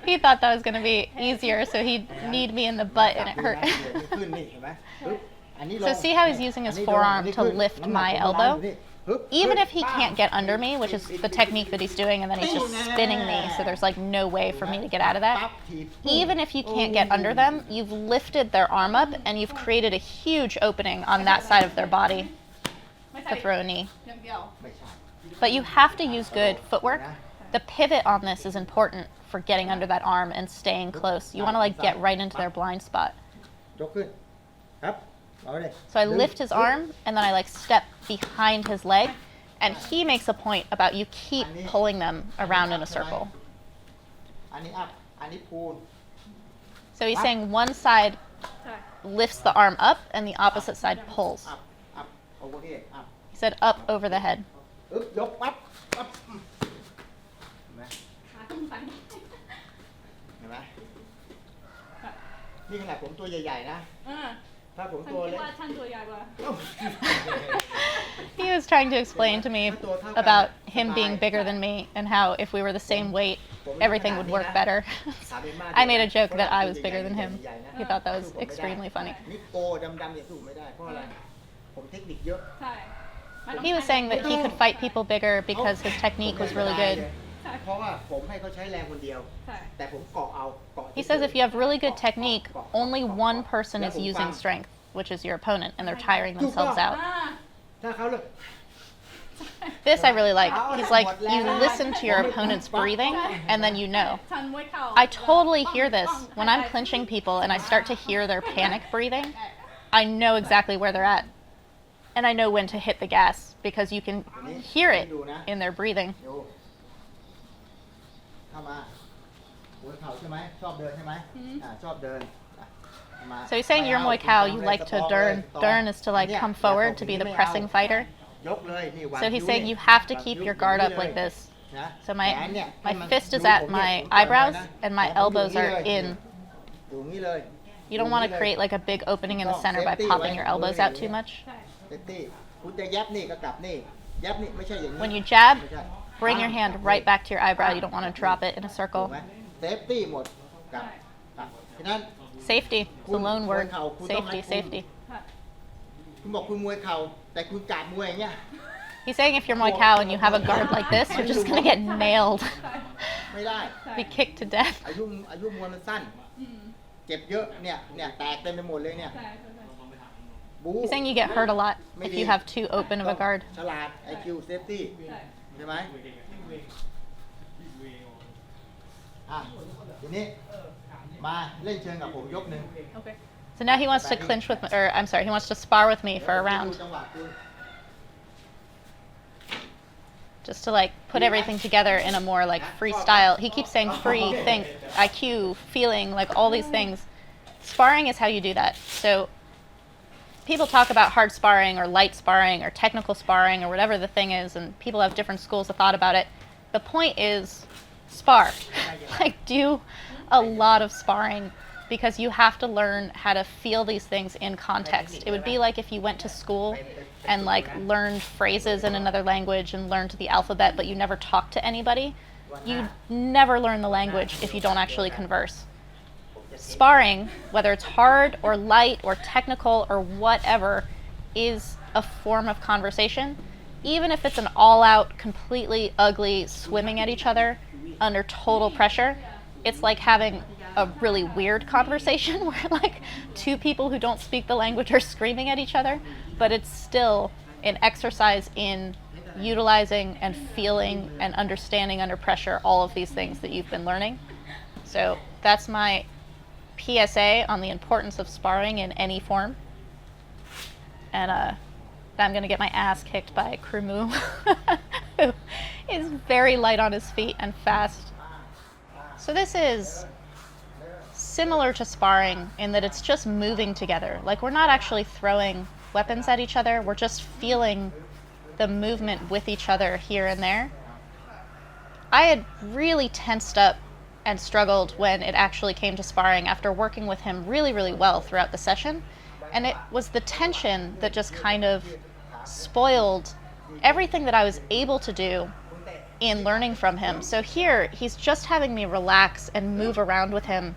Speaker 1: He thought that was going to be easier, so he'd kneed me in the butt and it
Speaker 2: จับ
Speaker 1: hurt.
Speaker 2: นี่นะขึ้นนี่เห็นไหมปึ๊บอันนี้ลง
Speaker 1: So see how he's using his
Speaker 2: อันนี้ลง
Speaker 1: forearm
Speaker 2: อันนี้
Speaker 1: to
Speaker 2: ขึ้น
Speaker 1: lift
Speaker 2: น้ำหนัก
Speaker 1: my
Speaker 2: ผมบาลานซ์
Speaker 1: elbow?
Speaker 2: อยู่นี่ปึ๊บ
Speaker 1: Even
Speaker 2: ปึ๊บ
Speaker 1: if he can't get under me, which is the technique that he's doing, and then he's just spinning me, so there's like no way for me to get out of
Speaker 2: ปั๊
Speaker 1: that.
Speaker 2: บถีบ
Speaker 1: Even if you can't get under them, you've lifted their arm up and you've created a huge opening on that side of their body
Speaker 3: ไม่ใช่
Speaker 1: to throw a knee.
Speaker 3: อย่างเดียว
Speaker 2: ไม่ใช่
Speaker 1: But you have to use good footwork. The pivot on this is important for getting under that arm and staying close. You want to like get right into their blind spot.
Speaker 2: ยกขึ้นครับเอาเลย
Speaker 1: So I lift his arm and then I like step behind his leg, and he makes a point about you keep pulling them around in a circle.
Speaker 2: อันนี้อัพอันนี้พูน
Speaker 1: So he's saying one side
Speaker 3: ใช่
Speaker 1: lifts the arm up and the opposite side pulls.
Speaker 2: อัพอัพโอเวอร์เฮดอัพ
Speaker 1: He said up over the head.
Speaker 2: อึ๊บยกปั๊บปั๊บเห็นไหม
Speaker 3: ขาขึ้นไป
Speaker 2: เห็นไหมนี่ขนาดผมตัวใหญ่ๆนะ
Speaker 3: อ่า
Speaker 2: ถ้าผม
Speaker 3: ฉัน
Speaker 2: ตัว
Speaker 3: คิด
Speaker 2: เล็ก
Speaker 3: ว่าฉันตัวใหญ่กว่า
Speaker 1: He was trying to explain to me about him being bigger than me and how if we were the same weight, everything would work better. I made a joke that I was bigger than him. He thought that was extremely funny.
Speaker 2: นี่โกดำๆเนี่ยสู้ไม่ได้เพราะอะไร ผมเทคนิคเยอะ
Speaker 3: ใช่ไม่ต้อง
Speaker 1: He was saying that he could fight people bigger because his technique was really good.
Speaker 2: เพราะว่าผมให้เขาใช้แรงคนเดียว
Speaker 3: ใช่
Speaker 2: แต่ผมเกาะเอาเกาะ
Speaker 1: He says if you have really good technique, only one person is using strength, which is your opponent, and they're tiring themselves out.
Speaker 3: อ่า
Speaker 2: ถ้าเขาเลย
Speaker 1: This I really like. He's like, you listen to your opponent's breathing, and then you know.
Speaker 3: ฉันมวยเข่า
Speaker 1: I totally hear this when I'm clinching people and I start to hear their panic breathing. I know exactly where they're at. And I know when to hit the gas because you can hear it in their breathing.
Speaker 2: ดูเข้ามาหัวเข่าใช่ไหมชอบเดินใช่ไหมชอบเดินเข้ามา
Speaker 1: So he's saying you're Muay Thai, you like to turn. Turn is to like come forward to be the pressing fighter.
Speaker 2: ยกเลยนี่วาง
Speaker 1: So he's
Speaker 2: คิ้ว
Speaker 1: saying
Speaker 2: นี่
Speaker 1: you have to keep
Speaker 2: วาง
Speaker 1: your
Speaker 2: คิ้ว
Speaker 1: guard
Speaker 2: อย่า
Speaker 1: up
Speaker 2: งนี้
Speaker 1: like
Speaker 2: เลย
Speaker 1: this.
Speaker 2: นะ
Speaker 1: So
Speaker 2: แขนเนี่ย
Speaker 1: my
Speaker 2: ให้มัน
Speaker 1: fist is
Speaker 2: ดู
Speaker 1: at
Speaker 2: ผมเนี่ย
Speaker 1: my
Speaker 2: ผมปล่อยไว้
Speaker 1: eyebrows
Speaker 2: นะ
Speaker 1: and my
Speaker 2: ผม
Speaker 1: elbows
Speaker 2: อยู่
Speaker 1: are
Speaker 2: อย่างนี้
Speaker 1: in.
Speaker 2: เลยอยู่อย่างนี้เลย
Speaker 1: You don't want to create like a big opening in the center by popping your elbows out too much.
Speaker 3: ใช่
Speaker 2: เซฟตี้คุณจะยับนี่ก็กลับนี่ยับนี่ไม่ใช่อย่างนี้
Speaker 1: When you jab,
Speaker 2: ไม่ใช่
Speaker 1: bring your hand right back to your eyebrow. You don't want to drop it in a
Speaker 2: ถูก
Speaker 1: circle.
Speaker 2: ไหมเซฟตี้หมดกลับกลับฉะนั้น
Speaker 1: Safety. It's a lone word. Safety, safety.
Speaker 3: ค่ะ
Speaker 2: คุณบอกคุณมวยเข่าแต่คุณกาดมวยอย่างเงี้ย
Speaker 1: He's saying if you're Muay Thai and you have a guard like this, you're just gonna get nailed,
Speaker 2: ไม่ได้
Speaker 1: be kicked to death.
Speaker 2: อายุมวยมันสั้น
Speaker 3: อืม
Speaker 2: เจ็บเยอะเนี่ยแตกเต็มไปหมดเลยเนี่ย
Speaker 3: ใช่ใช่
Speaker 2: บู๊
Speaker 1: He's saying you get hurt a lot if you have too open of a guard.
Speaker 2: ฉลาด IQ safety
Speaker 3: ใช่
Speaker 2: ใช่ไหมอ่ะทีนี้มาเล่นเชิงกับผมยกหนึ่ง
Speaker 3: โอเค
Speaker 1: So now he wants to clinch with me, or I'm sorry, he wants to spar with me for a
Speaker 2: ดู
Speaker 1: round,
Speaker 2: จังหวะคุณ
Speaker 1: just to like put everything together in a more like freestyle. He keeps saying free, think, IQ, feeling, like all these things. Sparring is how you do that. So people talk about hard sparring or light sparring or technical sparring or whatever the thing is, and people have different schools of thought about it. The point is spar. Like do a lot of sparring because you have to learn how to feel these things in context. It would be like if you went to school and like learned phrases in another language and learned the alphabet, but you never talked to anybody. You never learn the language if you don't actually converse. Sparring, whether it's hard or light or technical or whatever, is a form of conversation, even if it's an all-out, completely ugly swimming at each other under total pressure. It's like having a really weird conversation where like two people who don't speak the language are screaming at each other, but it's still an exercise in utilizing and feeling and understanding under pressure all of these things that you've been learning. So that's my PSA on the importance of sparring in any form. And I'm going to get my ass kicked by Krumu, who is very light on his feet and fast. So this is similar to sparring in that it's just moving together. Like, we're not actually throwing weapons at each other, we're just feeling the movement with each other here and there. I had really tensed up and struggled when it actually came to sparring after working with him really, really well throughout the session. And it was the tension that just kind of spoiled everything that I was able to do in learning from him. So here, he's just having me relax and move around with him,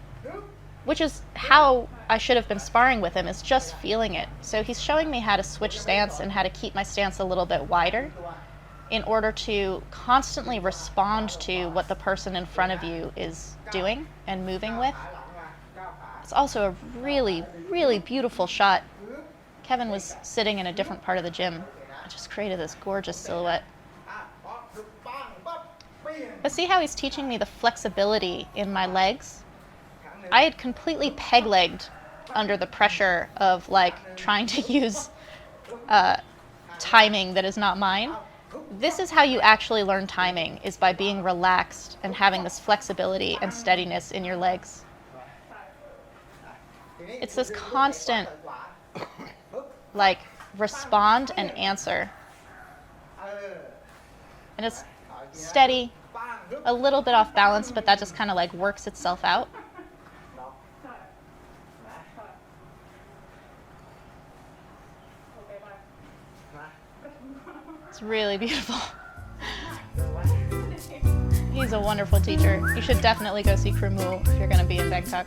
Speaker 1: which is how I should have been sparring with him, is just feeling it. So he's showing me how to switch stance and how to keep my stance a little bit wider in order to constantly respond to what the person in front of you is doing and moving with. It's also a really, really beautiful shot. Kevin was sitting in a different part of the gym. It just created this gorgeous silhouette. But see how he's teaching me the flexibility in my legs? I had completely peg-legged under the pressure of like trying to use timing that is not mine. This is how you actually learn timing, is by being relaxed and having this flexibility and steadiness in your legs. It's this constant like respond and answer. And it's steady, a little bit off balance, but that just kind of like works itself out. It's really beautiful. He's a wonderful teacher. You should definitely go see Krumu if you're going to be in Bangkok.